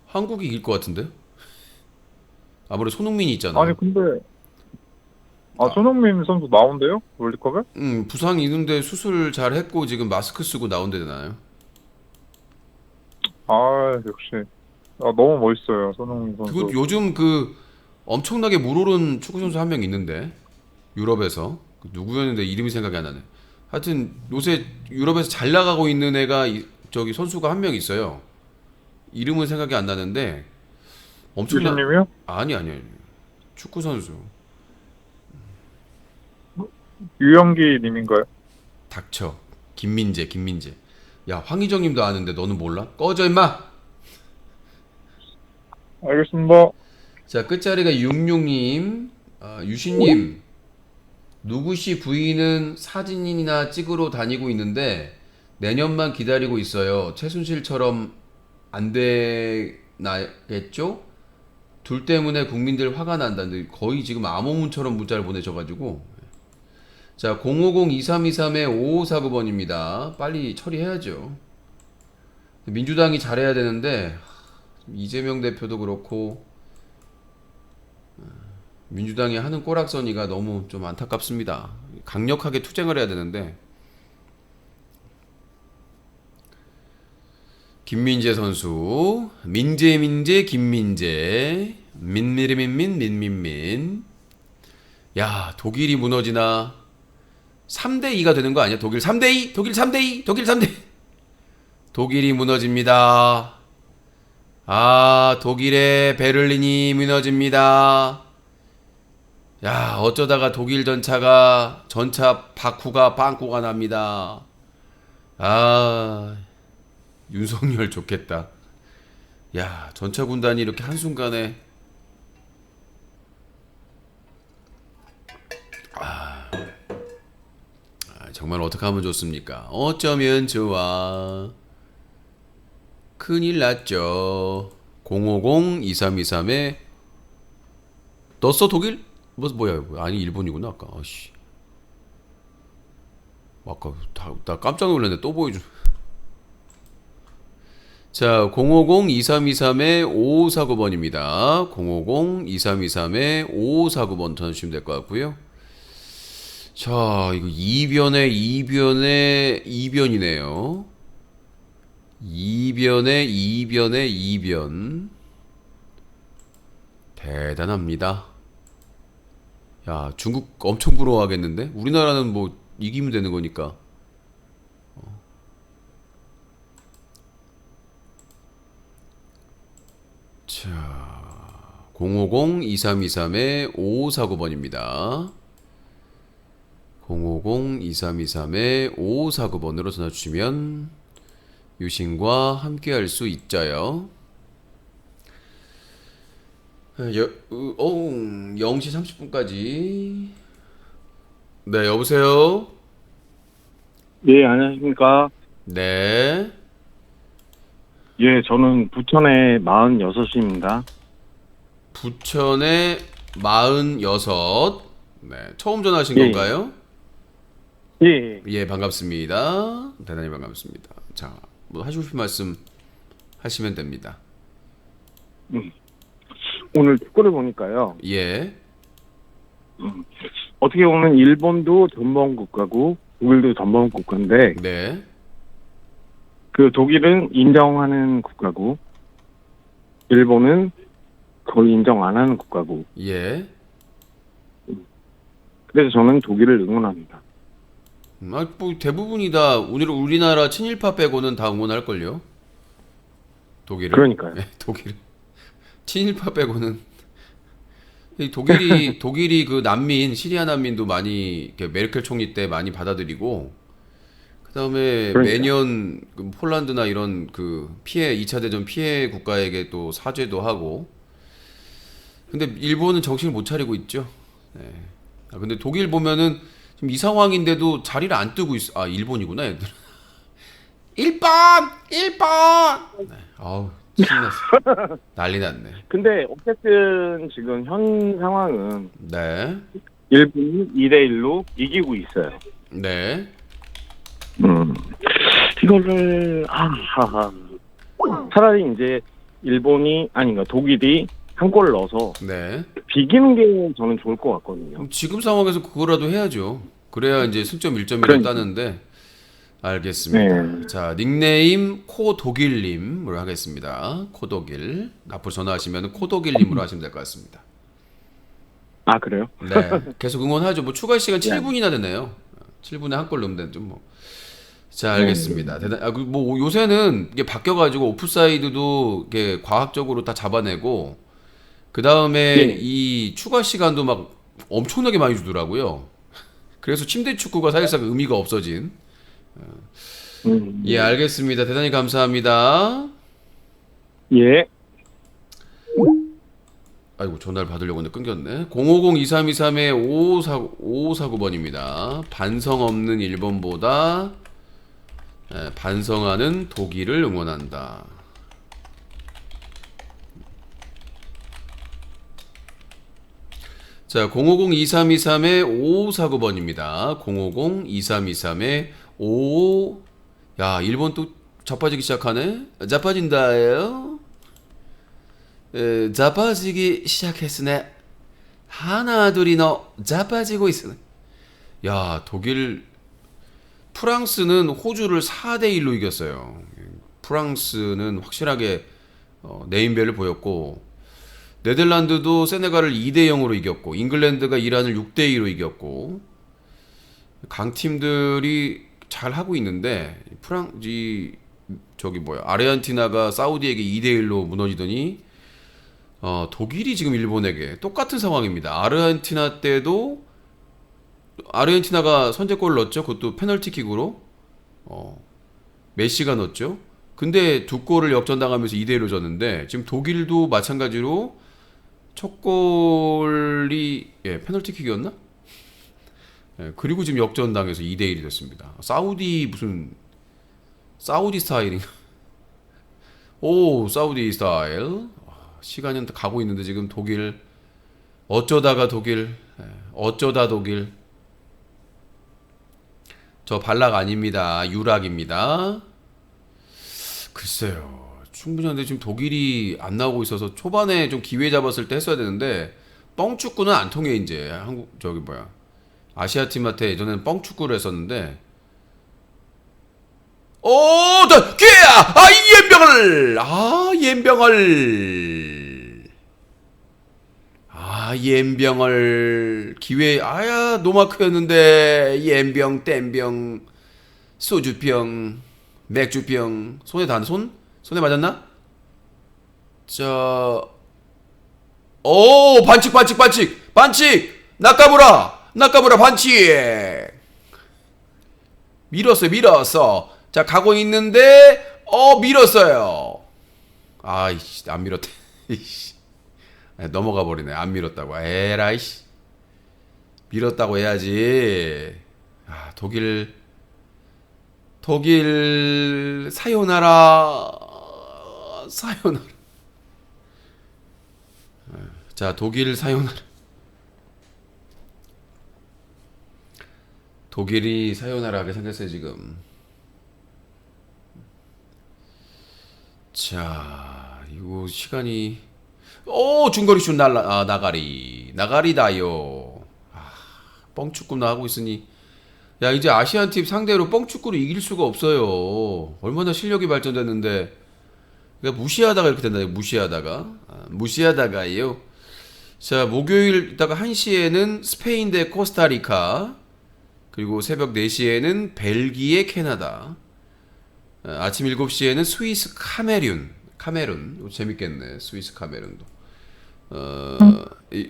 한국이 이길 것 같은데? 아무래도 손흥민이 있잖아. 아니, 근데, 손흥민 선수 나온대요? 월드컵에? 부상 있는데 수술 잘 했고 지금 마스크 쓰고 나온대잖아요. 역시. 너무 멋있어요, 손흥민 선수. 그리고 요즘 그 엄청나게 물오른 축구 선수 한 명 있는데 유럽에서 그 누구였는데 이름이 생각이 안 나네. 하여튼 요새 유럽에서 잘 나가고 있는 애가 저기 선수가 한 명 있어요. 이름은 생각이 안 나는데 엄청나. 유신님이요? 아니 축구 선수. 유영기 님인가요? 닥쳐. 김민재. 야 황희정님도 아는데 너는 몰라? 꺼져 임마. 알겠습니다. 자 끝자리가 66님, 유신님. 누구씨 부인은 사진이나 찍으러 다니고 있는데 내년만 기다리고 있어요. 최순실처럼 안 되나겠죠? 둘 때문에 국민들 화가 난다는데 거의 지금 암호문처럼 문자를 보내셔가지고. 자 050-2323-5549번입니다. 빨리 처리해야죠. 민주당이 잘해야 되는데 이재명 대표도 그렇고 민주당이 하는 꼬락서니가 너무 좀 안타깝습니다. 강력하게 투쟁을 해야 되는데. 김민재 선수, 민재 김민재, 민민. 야 독일이 무너지나. 3대2가 되는 거 아니야? 독일 3대2, 독일 3대2. 독일이 무너집니다. 독일의 베를린이 무너집니다. 야 어쩌다가 독일 전차 바쿠가 빵꾸가 납니다. 윤석열 좋겠다. 야 전차 군단이 이렇게 한순간에 정말 어떻게 하면 좋습니까? 어쩌면 좋아. 큰일 났죠. 050-2323에 넣었어 독일? 뭐야? 아니 일본이구나 아까. 아씨. 아까 나 깜짝 놀랐네. 또 보여줘. 자 050-2323-5549번입니다. 050-2323-5549번 전화주시면 될 것 같고요. 자 이거 2변에 2변이네요. 2변에 2변. 대단합니다. 야 중국 엄청 부러워하겠는데? 우리나라는 뭐 이기면 되는 거니까. 자 050-2323-5549번입니다. 050-2323-5549번으로 전화 주시면 유신과 함께 할 수 있자요. 0시 30분까지. 네, 여보세요? 예, 안녕하십니까. 네. 예, 저는 부천의 46입니다. 부천의 46. 네, 처음 전화하신 예. 건가요? 예, 예, 반갑습니다. 대단히 반갑습니다. 자, 뭐 하시고 싶은 말씀 하시면 됩니다. 오늘 축구를 보니까요. 예. 어떻게 보면 일본도 전범 국가고 독일도 전범 국가인데 네. 그 독일은 인정하는 국가고 일본은 거의 인정 안 하는 국가고 예. 그래서 저는 독일을 응원합니다. 뭐 대부분이 다 우리나라 친일파 빼고는 다 응원할걸요. 독일을. 그러니까요. 네, 독일. 친일파 빼고는 독일이 그 난민 시리아 난민도 많이 이렇게 메르켈 총리 때 많이 받아들이고 그다음에 그러니까요. 매년 그 폴란드나 이런 그 2차 대전 피해 국가에게 또 사죄도 하고. 근데 일본은 정신을 못 차리고 있죠. 네. 근데 독일 보면은 지금 이 상황인데도 자리를 안 뜨고 있어. 아, 일본이구나, 얘들. 1번! 1번! 네. 아우, 신났어. 난리 났네. 근데 어쨌든 지금 현 상황은 네. 일본이 2대1로 이기고 있어요. 네. 이거를 차라리 이제 일본이 아닌가 독일이 한 골 넣어서 네. 비기는 게 저는 좋을 것 같거든요. 그럼 지금 상황에서 그거라도 해야죠. 그래야 이제 승점 1점이라도 그러니까. 따는데. 알겠습니다. 네. 자, 닉네임 코독일님으로 하겠습니다. 코독일. 앞으로 전화하시면 코독일님으로 하시면 될 것 같습니다. 아 그래요? 네. 계속 응원하죠. 뭐 추가 시간 7분이나 되네요. 7분에 한 골 넣으면 되죠. 뭐. 자, 알겠습니다. 뭐 요새는 이게 바뀌어가지고 오프사이드도 이게 과학적으로 다 잡아내고 그 다음에 네. 이 추가 시간도 막 엄청나게 많이 주더라고요. 그래서 침대 축구가 사실상 의미가 없어진. 예, 알겠습니다. 대단히 감사합니다. 예. 아이고, 전화를 받으려고 했는데 끊겼네. 050-2323-5549번입니다. 반성 없는 일본보다 반성하는 독일을 응원한다. 자, 050-2323-5549번입니다. 050-2323-55... 야, 일본 또 자빠지기 시작하네? 자빠진다예요? 자빠지기 시작했으네. 하나 둘이 너 자빠지고 있으네. 야, 독일 프랑스는 호주를 4대1로 이겼어요. 프랑스는 확실하게 네임벨을 보였고 네덜란드도 세네갈을 2대0으로 이겼고 잉글랜드가 이란을 6대2로 이겼고 강팀들이 잘 하고 있는데 아르헨티나가 사우디에게 2대1로 무너지더니 독일이 지금 일본에게 똑같은 상황입니다. 아르헨티나 때도 아르헨티나가 선제골을 넣었죠. 그것도 페널티킥으로 메시가 넣었죠. 근데 두 골을 역전당하면서 2대1로 졌는데 지금 독일도 마찬가지로 첫 골이 페널티킥이었나? 그리고 지금 역전당해서 2대1이 됐습니다. 사우디 스타일인가? 오, 사우디 스타일. 시간이 가고 있는데 지금 독일 어쩌다 독일. 저 발락 아닙니다. 유락입니다. 글쎄요. 충분히 한데 지금 독일이 안 나오고 있어서 초반에 좀 기회 잡았을 때 했어야 되는데 뻥축구는 안 통해 이제. 아시아 팀한테 예전에는 뻥축구를 했었는데 기회야! 옌병을 기회 노마크였는데 옌병 땜병 소주병 맥주병 손에 맞았나? 반칙 나까무라 반칙 밀었어. 자, 가고 있는데 밀었어요. 아이씨, 안 밀었대. 넘어가 버리네. 안 밀었다고. 에라이씨. 밀었다고 해야지. 독일 사요나라. 자, 독일 사요나라. 독일이 사요나라하게 생겼어요 지금. 자, 이거 시간이 중거리 슛 나가리다요. 뻥축구나 하고 있으니 야, 이제 아시안 팀 상대로 뻥축구로 이길 수가 없어요. 얼마나 실력이 발전됐는데. 그러니까 무시하다가 이렇게 된다. 무시하다가요. 자, 목요일 이따가 1시에는 스페인 대 코스타리카, 그리고 새벽 4시에는 벨기에 캐나다, 아침 7시에는 스위스 카메룬. 재밌겠네. 스위스 카메룬도.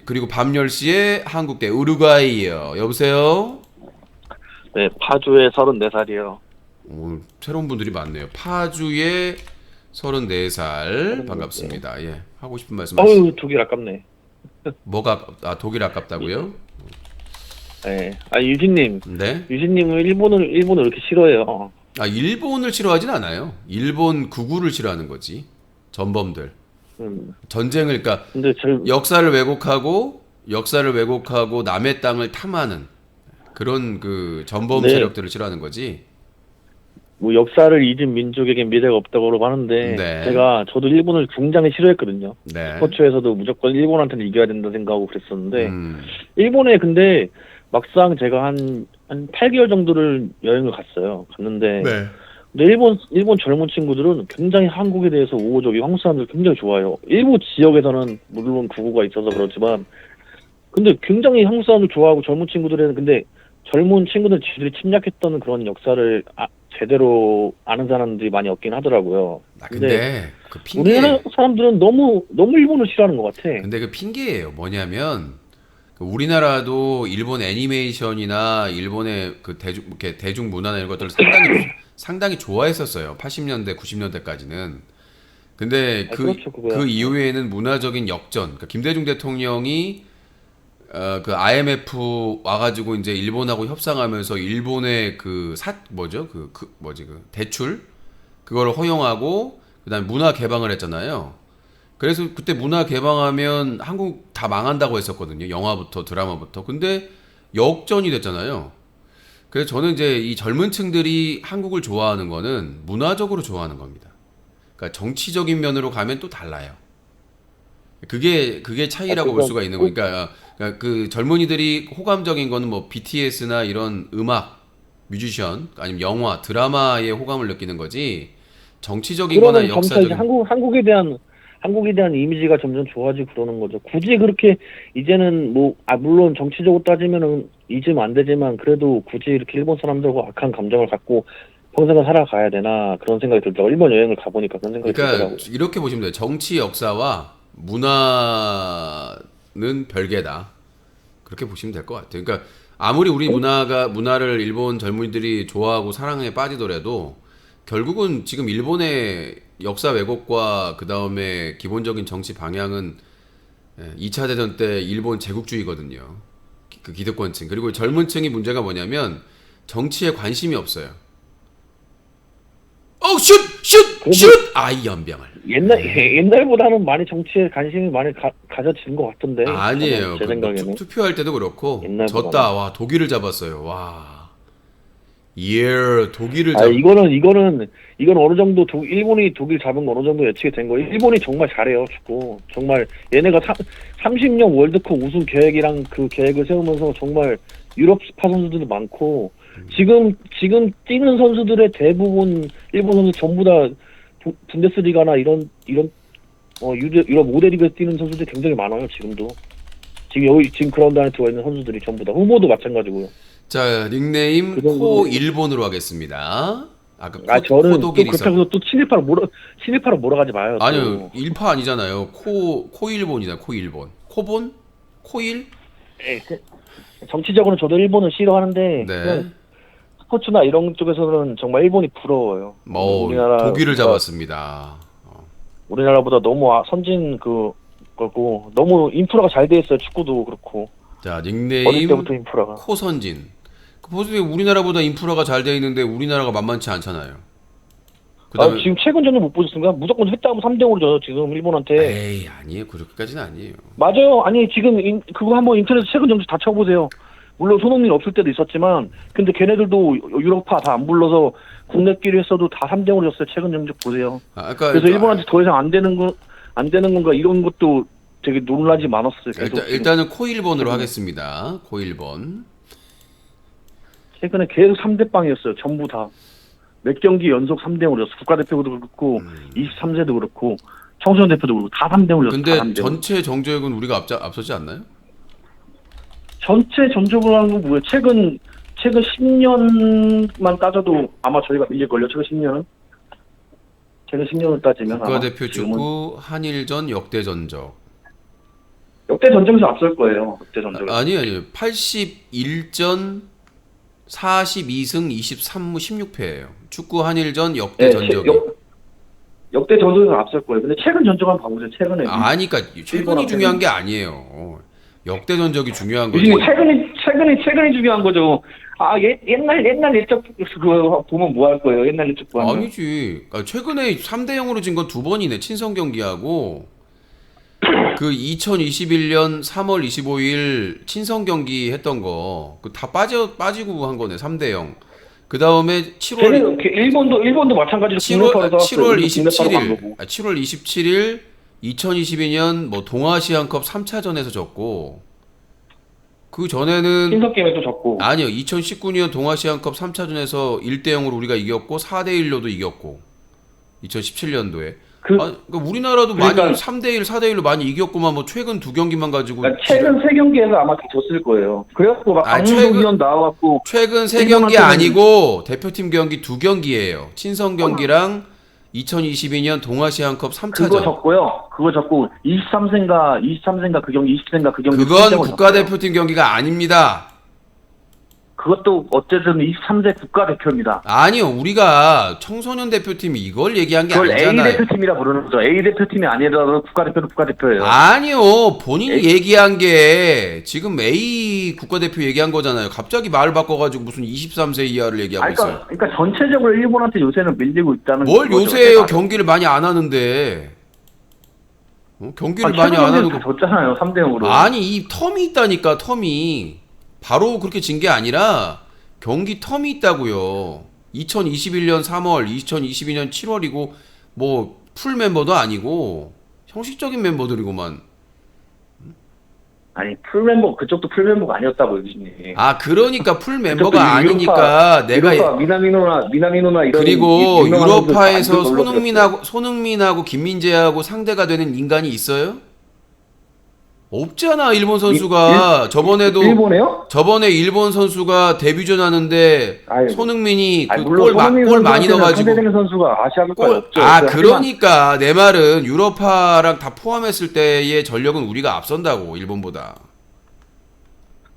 그리고 밤 10시에 한국 대 우루과이요. 여보세요? 네, 파주에 34살이요. 오, 새로운 분들이 많네요. 파주에 34살. 반갑습니다. 예. 하고 싶은 말씀 하시죠. 독일 아깝네. 독일 아깝다고요? 예. 아, 유진님. 네. 유진님은 일본을 왜 이렇게 싫어해요? 아, 일본을 싫어하진 않아요. 일본 구구를 싫어하는 거지. 전범들. 전쟁을 그러니까 근데 역사를 왜곡하고 남의 땅을 탐하는 그런 그 전범 네. 세력들을 싫어하는 거지. 뭐 역사를 잊은 민족에게 미래가 없다고 하는데 네. 저도 일본을 굉장히 싫어했거든요. 네. 스포츠에서도 무조건 일본한테는 이겨야 된다 생각하고 그랬었는데 음. 일본에 근데 막상 제가 한 8개월 정도를 여행을 갔는데 네. 근데 일본 젊은 친구들은 굉장히 한국에 대해서 우호적이고 한국 사람들 굉장히 좋아해요. 일부 지역에서는 물론 구구가 있어서 그렇지만 근데 굉장히 한국 사람들 좋아하고 젊은 친구들은 근데 젊은 친구들 지들이 침략했던 그런 역사를 제대로 아는 사람들이 많이 없긴 하더라고요. 아, 근데 그 우리나라 사람들은 너무 일본을 싫어하는 것 같아. 근데 그 핑계예요. 뭐냐면 그 우리나라도 일본 애니메이션이나 일본의 그 대중 문화나 이런 것들을 상당히 좋아했었어요. 80년대, 90년대까지는. 근데 그렇죠, 그거야. 그 이후에는 문화적인 역전. 그러니까 김대중 대통령이 그 IMF 와가지고 이제 일본하고 협상하면서 일본의 그 대출 그거를 허용하고 그다음에 문화 개방을 했잖아요. 그래서 그때 문화 개방하면 한국 다 망한다고 했었거든요. 영화부터 드라마부터. 근데 역전이 됐잖아요. 그래서 저는 이제 이 젊은 층들이 한국을 좋아하는 거는 문화적으로 좋아하는 겁니다. 그러니까 정치적인 면으로 가면 또 달라요. 그게 차이라고 볼 수가 있는 거니까. 그러니까 그 젊은이들이 호감적인 거는 뭐 BTS나 이런 음악, 뮤지션, 아니면 영화, 드라마에 호감을 느끼는 거지. 정치적인 거나 그러면 점차 이제 역사적인 한국에 대한 이미지가 점점 좋아지고 그러는 거죠. 굳이 그렇게 이제는 물론 정치적으로 따지면은 잊으면 안 되지만 그래도 굳이 이렇게 일본 사람들과 악한 감정을 갖고 평생을 살아가야 되나 그런 생각이 들더라고요. 일본 여행을 가보니까 그런 생각이 그러니까 들더라고요. 이렇게 보시면 돼요. 정치 역사와 문화는 별개다. 그렇게 보시면 될 것 같아요. 그러니까 아무리 우리 문화를 일본 젊은이들이 좋아하고 사랑에 빠지더라도 결국은 지금 일본의 역사 왜곡과 그 다음에 기본적인 정치 방향은 2차 대전 때 일본 제국주의거든요. 그 기득권층. 그리고 젊은 층이 문제가 뭐냐면 정치에 관심이 없어요. 슛! 아이 연병을. 옛날보다는 많이 정치에 관심이 많이 가져진 것 같던데. 아니에요. 제 생각에는. 투표할 때도 그렇고 옛날보다는. 졌다. 와, 독일을 잡았어요. 와. 독일을 이거는 어느 정도 일본이 독일 잡은 거 어느 정도 예측이 된 거예요. 일본이 정말 잘해요, 축구. 정말 얘네가 30년 월드컵 우승 계획이랑 그 계획을 세우면서 정말 유럽 스파 선수들도 많고 지금 뛰는 선수들의 대부분 일본 선수 전부 다 분데스리가나 이런 유럽 5대 리그에서 뛰는 선수들이 굉장히 많아요. 지금도 지금 그라운드 안에 들어와 있는 선수들이 전부 다 후보도 마찬가지고요. 자, 닉네임 그 정도로- 코 일본으로 하겠습니다. 아까 저는 또 독일이 그렇다고 해서 또 친일파로 몰아가지 마요. 또. 아니요, 일파 아니잖아요. 코 일본이잖아요. 코 일본. 코본? 코일? 정치적으로는 저도 일본을 싫어하는데 네. 그냥 스포츠나 이런 쪽에서는 정말 일본이 부러워요. 독일을 잡았습니다. 우리나라보다 너무 선진 거고 너무 인프라가 잘 돼 있어요. 축구도 그렇고. 자, 어릴 닉네임 때부터 인프라가. 코선진. 그 보세요. 우리나라보다 인프라가 잘 돼 있는데 우리나라가 만만치 않잖아요. 그다음에 지금 최근 전에 못 보셨습니까? 무조건 했다고 3대5로 져요. 지금 일본한테. 에이, 아니에요. 그렇게까지는 아니에요. 맞아요. 아니 지금 그거 한번 인터넷 최근 점수 다 쳐보세요. 물론 손흥민 없을 때도 있었지만 근데 걔네들도 유럽파 다 안 불러서 국내끼리 했어도 다 3대5로 졌어요. 최근 점수 보세요. 그래서 일본한테 더 이상 안 되는 건가 이런 것도 되게 논란이 많았어요. 일단은 코 일본으로 하겠습니다. 코 일본. 최근에 계속 3대0이었어요. 전부 다. 몇 경기 연속 3대0으로 졌어요. 국가대표도 그렇고 23세도 그렇고 청소년 대표도 그렇고 다 3대0으로 졌어요. 근데 전체 정조역은 우리가 앞서지 않나요? 전체 전적으로 하는 건 뭐예요? 최근 10년만 따져도 아마 저희가 밀릴걸요. 최근 10년은? 최근 10년을 따지면 국가대표 축구 한일전 역대 전적. 역대 전적에서 앞설 거예요. 역대 전적. 아니요. 81전 42승 23무 16패예요. 축구 한일전 역대 전적이. 역대 전적에서 앞설 거예요. 근데 최근 전적 한번 봐보세요. 최근에. 그러니까 최근이 중요한 게 아니에요. 역대 전적이 중요한 거지. 유진님 최근이 중요한 거죠. 옛날 일적 그거 보면 뭐 할 거예요? 옛날 일적 보면. 아니지. 최근에 3대 0으로 진 건 2번이네. 친선 경기하고 그 2021년 3월 25일 친선 경기 했던 거 그 다 빠지고 한 거네. 3대 0. 그 다음에 7월 일본도 마찬가지로 7월 27일 2022년 뭐 동아시안컵 3차전에서 졌고 그 전에는 친선 게임에도 졌고. 아니요. 2019년 동아시안컵 3차전에서 1대 0으로 우리가 이겼고 4대 1로도 이겼고 2017년도에 그러니까 우리나라도 많이 3대 1, 4대 1로 많이 이겼구만. 뭐 최근 2경기만 가지고 최근 3경기에서 아마 다 졌을 거예요. 그래갖고 막 강민호 위원 나와갖고 최근 3경기 아니고 대표팀 경기 2경기예요. 친선 경기랑 2022년 동아시안컵 3차전. 그거 졌고 23세인가 그 경기 20세인가 그 경기. 그건 국가대표팀 경기가 아닙니다. 그것도 어쨌든 23세 국가대표입니다. 아니요. 우리가 청소년 대표팀이 이걸 얘기한 게 그걸 아니잖아요. A 대표팀이라 부르는 거죠. A 대표팀이 아니라도 국가대표는 국가대표예요. 아니요. 본인이 얘기한 게 지금 A 국가대표 얘기한 거잖아요. 갑자기 말 바꿔가지고 무슨 23세 이하를 얘기하고 있어요. 그러니까 전체적으로 일본한테 요새는 밀리고 있다는 뭘 거죠. 요새예요. 경기를 많이 안 하는데. 경기를 많이 안 하는 거. 졌잖아요. 3대 0으로. 아니 이 텀이 있다니까. 텀이. 바로 그렇게 진 게 아니라 경기 텀이 있다고요. 2021년 3월, 2022년 7월이고 뭐 풀 멤버도 아니고 형식적인 멤버들이고만. 아니 풀 멤버 그쪽도 풀 멤버가 아니었다고 유진이. 그러니까 풀 멤버가 아니니까 내가 미나미노나 이런. 그리고 유럽파에서 손흥민하고 김민재하고 상대가 되는 인간이 있어요? 없잖아. 일본 선수가 저번에도 일본에요? 저번에 일본 선수가 데뷔전 하는데 손흥민이 골 많이 넣어가지고 상대되는 선수가 아시아컵 없죠. 그러니까 내 말은 유럽파랑 다 포함했을 때의 전력은 우리가 앞선다고 일본보다.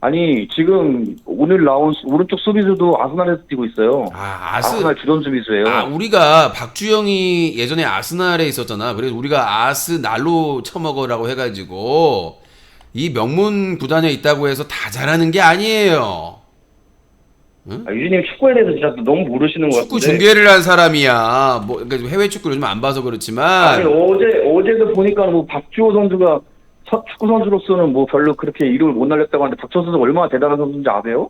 아니 지금 오늘 나온 오른쪽 수비수도 아스날에서 뛰고 있어요. 아스날 주전 수비수예요. 우리가 박주영이 예전에 아스날에 있었잖아. 그래서 우리가 아스날로 쳐먹으라고 해가지고 이 명문 구단에 있다고 해서 다 잘하는 게 아니에요. 응? 유진님 축구에 대해서 진짜 너무 모르시는 것 같은데. 축구 중계를 한 사람이야. 뭐 그러니까 해외 축구를 요즘 안 봐서 그렇지만. 아니 어제도 보니까 뭐 박주호 선수가 축구 선수로서는 뭐 별로 그렇게 이름을 못 날렸다고 하는데 박주호 선수가 얼마나 대단한 선수인지 아세요?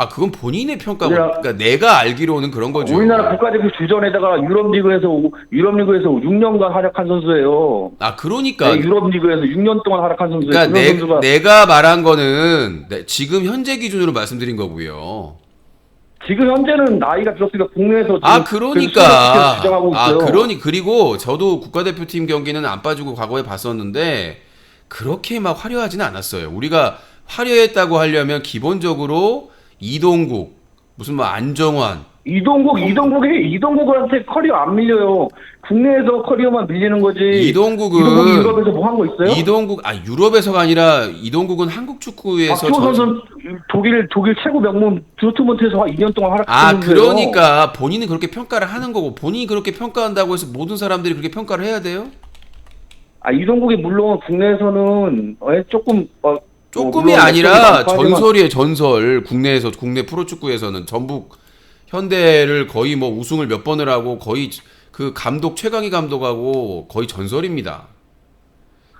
그건 본인의 평가고. 그러니까 내가 알기로는 그런 거죠. 우리나라 국가대표 주전에다가 유럽리그에서 6년간 활약한 선수예요. 그러니까. 네, 유럽리그에서 6년 동안 활약한 선수예요. 그러니까 내가 말한 거는 지금 현재 기준으로 말씀드린 거고요. 지금 현재는 나이가 들었으니까 국내에서 그러니까. 주장하고 있어요. 그리고 저도 국가대표팀 경기는 안 빠지고 과거에 봤었는데 그렇게 막 화려하지는 않았어요. 우리가 화려했다고 하려면 기본적으로 이동국, 무슨 뭐 안정환. 이동국한테 커리어 안 밀려요. 국내에서 커리어만 밀리는 거지. 이동국이 유럽에서 뭐 한 거 있어요? 유럽에서가 아니라 이동국은 한국 축구에서. 박주호 선수는 독일 최고 명문 도르트문트에서 2년 동안 활약했는데요. 그러니까 본인은 그렇게 평가를 하는 거고 본인이 그렇게 평가한다고 해서 모든 사람들이 그렇게 평가를 해야 돼요? 이동국이 물론 국내에서는 조금이 아니라 전설이에요. 전설. 국내에서 국내 프로축구에서는 전북 현대를 거의 뭐 우승을 몇 번을 하고 거의 그 감독 최강희 감독하고 거의 전설입니다.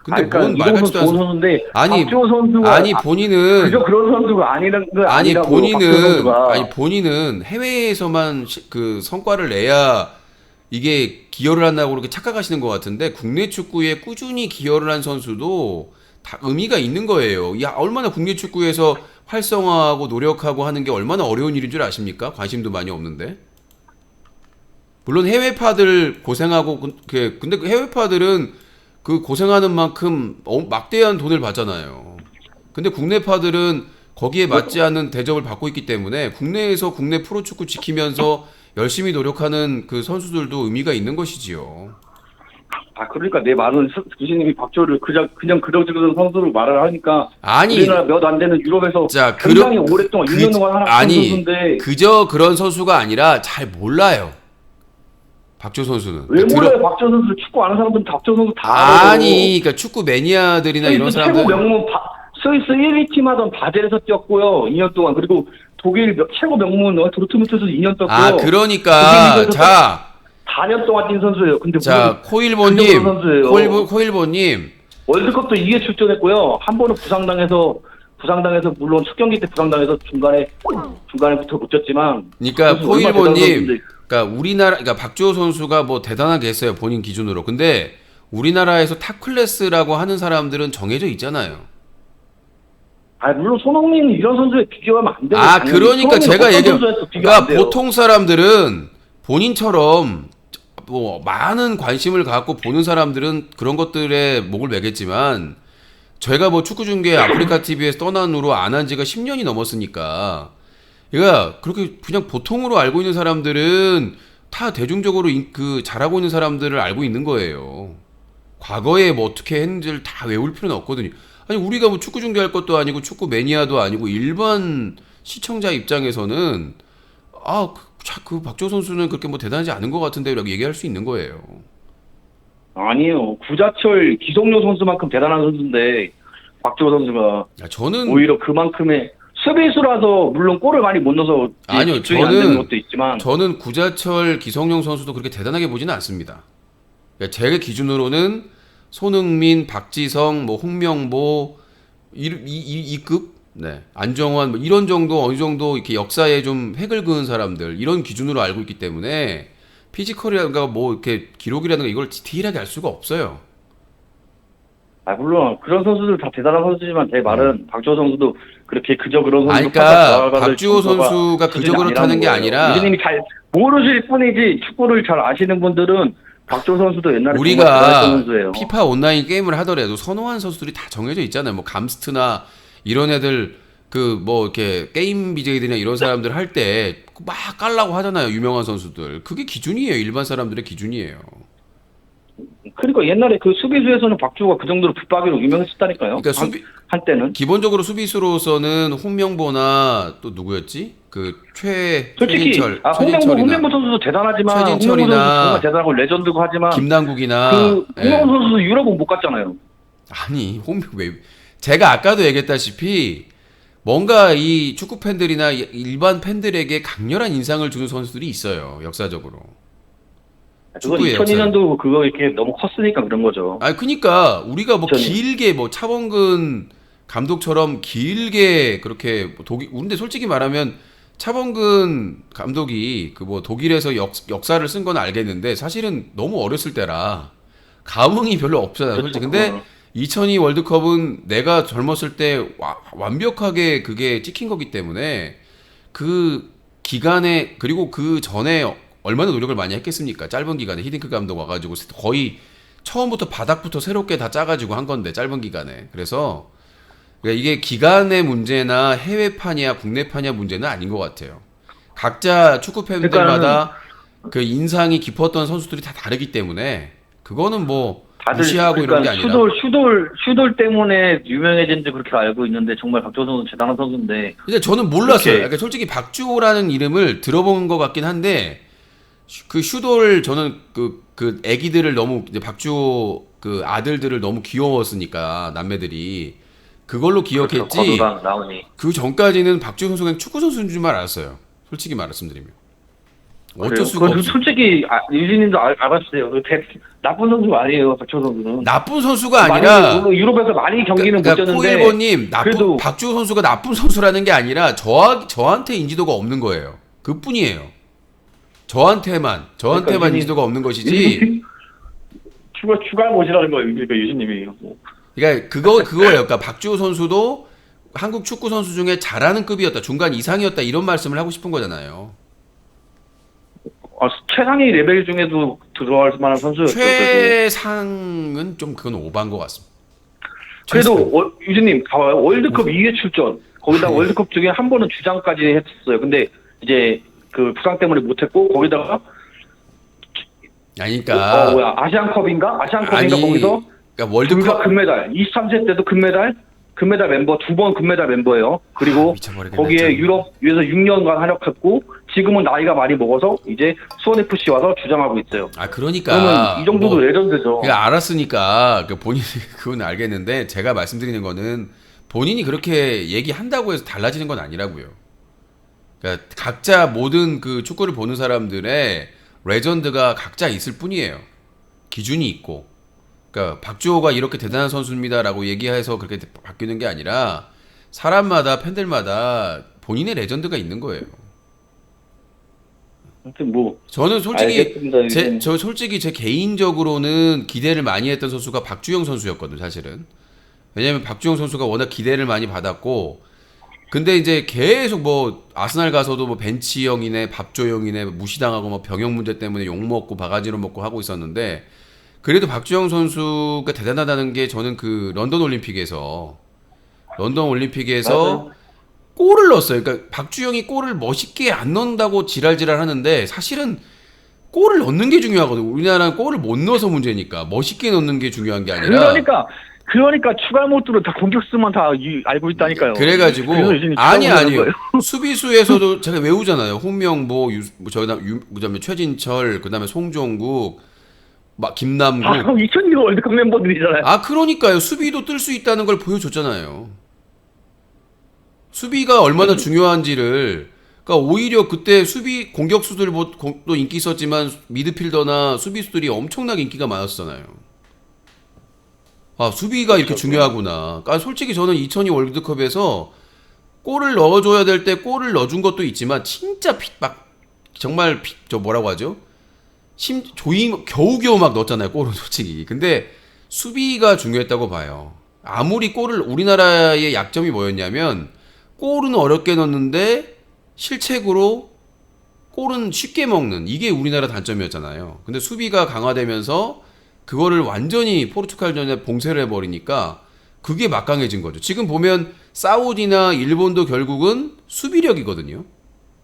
근데 뭔 말 같지도 않은 선수인데 박주호 선수가 본인은 그저 그런 선수가 아니라고. 본인은 해외에서만 그 성과를 내야 이게 기여를 한다고 그렇게 착각하시는 것 같은데 국내 축구에 꾸준히 기여를 한 선수도 다 의미가 있는 거예요. 얼마나 국내 축구에서 활성화하고 노력하고 하는 게 얼마나 어려운 일인 줄 아십니까? 관심도 많이 없는데. 물론 해외파들 고생하고 근데 해외파들은 그 고생하는 만큼 막대한 돈을 받잖아요. 근데 국내파들은 거기에 맞지 않는 대접을 받고 있기 때문에 국내에서 국내 프로축구 지키면서 열심히 노력하는 그 선수들도 의미가 있는 것이지요. 그러니까 내 말은 교수님이 박주호를 그냥 그러지그런 선수로 말을 하니까 우리나라 몇 안 되는 유럽에서 굉장히 오랫동안 6년 동안 활약한 선수인데 그저 그런 선수가 아니라 잘 몰라요. 박주호 선수는. 왜 몰라요? 박주호 선수 축구 아는 사람들은 박주호 선수 다 알아요. 그러니까 축구 매니아들이나 이런 사람들 스위스 1위 팀 하던 바젤에서 뛰었고요. 2년 동안. 그리고 독일 최고 명문 도르트문트에서 2년 뛰었고요. 아, 그러니까 자, 4년 동안 뛴 선수예요. 근데 자, 무슨 그 정도 선수예요. 코일보님. 월드컵도 2회 출전했고요. 한 번은 부상당해서 물론 첫 경기 때 부상당해서 중간에부터 못 뛰었지만. 그러니까 코일보님, 그러니까 박주호 선수가 뭐 대단하게 했어요, 본인 기준으로. 근데 우리나라에서 탑 클래스라고 하는 사람들은 정해져 있잖아요. 아, 물론 손흥민 이런 선수에 비교하면 안 돼요. 아, 그러니까 제가 그러니까 보통 사람들은 본인처럼 뭐 많은 관심을 갖고 보는 사람들은 그런 것들에 목을 매겠지만, 제가 뭐 축구 중계 아프리카 TV에서 떠난 후로 안 한 지가 10년이 넘었으니까, 그러니까 그렇게 그냥 보통으로 알고 있는 사람들은 다 대중적으로 그 잘하고 있는 사람들을 알고 있는 거예요. 과거에 뭐 어떻게 했는지를 다 외울 필요는 없거든요. 아니, 우리가 뭐 축구 중계할 것도 아니고 축구 매니아도 아니고 일반 시청자 입장에서는 그 박주호 선수는 그렇게 뭐 대단하지 않은 것 같은데 라고 얘기할 수 있는 거예요. 아니요. 구자철, 기성용 선수만큼 대단한 선수인데 박주호 선수가 저는 오히려 그만큼의 수비수라서 물론 골을 많이 못 넣어서 아니요, 집중이 안 되는 것도 있지만 저는 구자철, 기성용 선수도 그렇게 대단하게 보지는 않습니다. 그러니까 제 기준으로는 손흥민, 박지성, 뭐 홍명보 이 급, 네, 안정환 뭐 이런 정도 어느 정도 이렇게 역사에 좀 획을 그은 사람들 이런 기준으로 알고 있기 때문에 피지컬이라든가 뭐 이렇게 기록이라든가 이걸 디테일하게 알 수가 없어요. 아, 물론 그런 선수들 다 대단한 선수지만 제 말은 박주호 선수도 그렇게 그저 그런 선수. 그러니까 박주호 선수가 그저 그렇다는 게 아니라 유진님이 잘 모르실 뿐이지 축구를 잘 아시는 분들은 박주호 선수도 옛날에 우리가 선수예요. 피파 온라인 게임을 하더라도 선호한 선수들이 다 정해져 있잖아요. 뭐 감스트나 이런 애들 그 뭐 이렇게 게임 BJ들이나 이런 사람들 할 때 막 깔라고 하잖아요. 유명한 선수들. 그게 기준이에요. 일반 사람들의 기준이에요. 그러니까 옛날에 그 수비수에서는 박주호가 그 정도로 붙박이로 유명했었다니까요. 그러니까 한때는 기본적으로 수비수로서는 홍명보나 또 누구였지? 그 솔직히 홍명보 선수도 대단하지만 홍명보 선수 정말 대단하고 레전드고 하지만 김남국이나 그 홍명보 선수도 유럽은 못 갔잖아요. 아니 제가 아까도 얘기했다시피 뭔가 이 축구 팬들이나 일반 팬들에게 강렬한 인상을 주는 선수들이 있어요. 역사적으로. 그건 2002년도 그거 이렇게 너무 컸으니까 그런 거죠. 아, 그러니까 우리가 뭐 길게 뭐 차범근 감독처럼 길게 그렇게 근데 솔직히 말하면 차범근 감독이 그 뭐 독일에서 역사를 쓴 건 알겠는데 사실은 너무 어렸을 때라 감흥이 별로 없잖아요. 솔직히. 근데 2002 월드컵은 내가 젊었을 때 완벽하게 그게 찍힌 거기 때문에 그 기간에 그리고 그 전에 얼마나 노력을 많이 했겠습니까? 짧은 기간에 히딩크 감독 와가지고 거의 처음부터 바닥부터 새롭게 다 짜가지고 한 건데 짧은 기간에. 그래서 이게 기간의 문제나 해외판이야 국내판이야 문제는 아닌 것 같아요. 각자 축구 팬들마다 그 인상이 깊었던 선수들이 다 다르기 때문에 그거는 뭐 무시하고 이런 게 아니라 슈돌 때문에 유명해진지 그렇게 알고 있는데 정말 박주호 선수는 대단한 선수인데. 근데 저는 몰랐어요. 그러니까 솔직히 박주호라는 이름을 들어본 것 같긴 한데 그 슈돌 저는 그 애기들을 너무 이제 박주호 그 아들들을 너무 귀여웠으니까 남매들이 그걸로 기억했지. 그 전까지는 박주호 선수가 그냥 축구 선수인 줄만 알았어요. 솔직히 말씀드리면. 어쩔 수가 없어. 솔직히 유진님도 알았어요. 나쁜 선수가 아니에요. 박주호 선수는. 나쁜 선수가 아니라 물론 유럽에서 많이 경기는 못 뛰었는데. 코일보님 박주호 선수가 나쁜 선수라는 게 아니라 저한테 인지도가 없는 거예요. 그뿐이에요. 저한테만 그러니까 인지도가 없는 것이지. 추가 못이라는 거예요. 그러니까 유진님이. 그러니까 그거예요. 그러니까 박주호 선수도 한국 축구 선수 중에 잘하는 급이었다, 중간 이상이었다 이런 말씀을 하고 싶은 거잖아요. 최상위 레벨 중에도 들어갈 만한 선수였죠. 최상은 좀 그건 오버한 것 같습니다. 그래도 유진님 봐봐요. 월드컵 2회 출전. 거기다 월드컵 중에 한 번은 주장까지 했었어요. 근데 이제 그 부상 때문에 못했고 거기다가 그러니까 아시안컵인가 거기서 그러니까 월드컵 금메달 23세 때도 금메달 멤버 2번 금메달 멤버예요. 그리고 거기에 유럽에서 6년간 활약했고 지금은 나이가 많이 먹어서 이제 수원FC 와서 주장하고 있어요. 그러니까 이 정도도 레전드죠. 그러니까 알았으니까 본인이 그건 알겠는데 제가 말씀드리는 거는 본인이 그렇게 얘기한다고 해서 달라지는 건 아니라고요. 그러니까 각자 모든 그 축구를 보는 사람들의 레전드가 각자 있을 뿐이에요. 기준이 있고. 그러니까 박주호가 이렇게 대단한 선수입니다라고 얘기해서 그렇게 바뀌는 게 아니라 사람마다 팬들마다 본인의 레전드가 있는 거예요. 아무튼 뭐 저는 솔직히 알겠습니다. 저 솔직히 제 개인적으로는 기대를 많이 했던 선수가 박주영 선수였거든요, 사실은. 왜냐면 박주영 선수가 워낙 기대를 많이 받았고, 근데 이제 계속 뭐 아스날 가서도 뭐 벤치형이네, 밥조형이네, 무시당하고 뭐 병역 문제 때문에 욕 먹고 바가지로 먹고 하고 있었는데, 그래도 박주영 선수가 대단하다는 게 저는 그 런던 올림픽에서 맞아요. 골을 넣었어요. 그러니까 박주영이 골을 멋있게 안 넣는다고 지랄지랄 하는데 사실은 골을 넣는 게 중요하거든요. 우리나라는 골을 못 넣어서 문제니까 멋있게 넣는 게 중요한 게 아니라. 그러니까 추가 모드로 다 공격수만 다 알고 있다니까요. 그래가지고 그래서 요즘에 아니요. 거예요. 수비수에서도 제가 외우잖아요. 홍명보, 그다음에 최진철, 그다음에 송종국, 막 김남국. 2002 월드컵 멤버들이잖아요. 아 그러니까요. 수비도 뜰 수 있다는 걸 보여줬잖아요. 수비가 얼마나 중요한지를. 그러니까 오히려 그때 수비 공격수들도 인기 있었지만 미드필더나 수비수들이 엄청나게 인기가 많았잖아요. 아 수비가 이렇게 중요하구나. 그러니까 솔직히 저는 2002 월드컵에서 골을 넣어줘야 될 때 골을 넣어준 것도 있지만 진짜 정말 저 뭐라고 하죠? 겨우겨우 막 넣었잖아요, 골은 솔직히. 근데 수비가 중요했다고 봐요. 아무리 우리나라의 약점이 뭐였냐면 골은 어렵게 넣는데 실책으로 골은 쉽게 먹는, 이게 우리나라 단점이었잖아요. 근데 수비가 강화되면서 그거를 완전히 포르투갈전에 봉쇄를 해버리니까 그게 막강해진 거죠. 지금 보면 사우디나 일본도 결국은 수비력이거든요.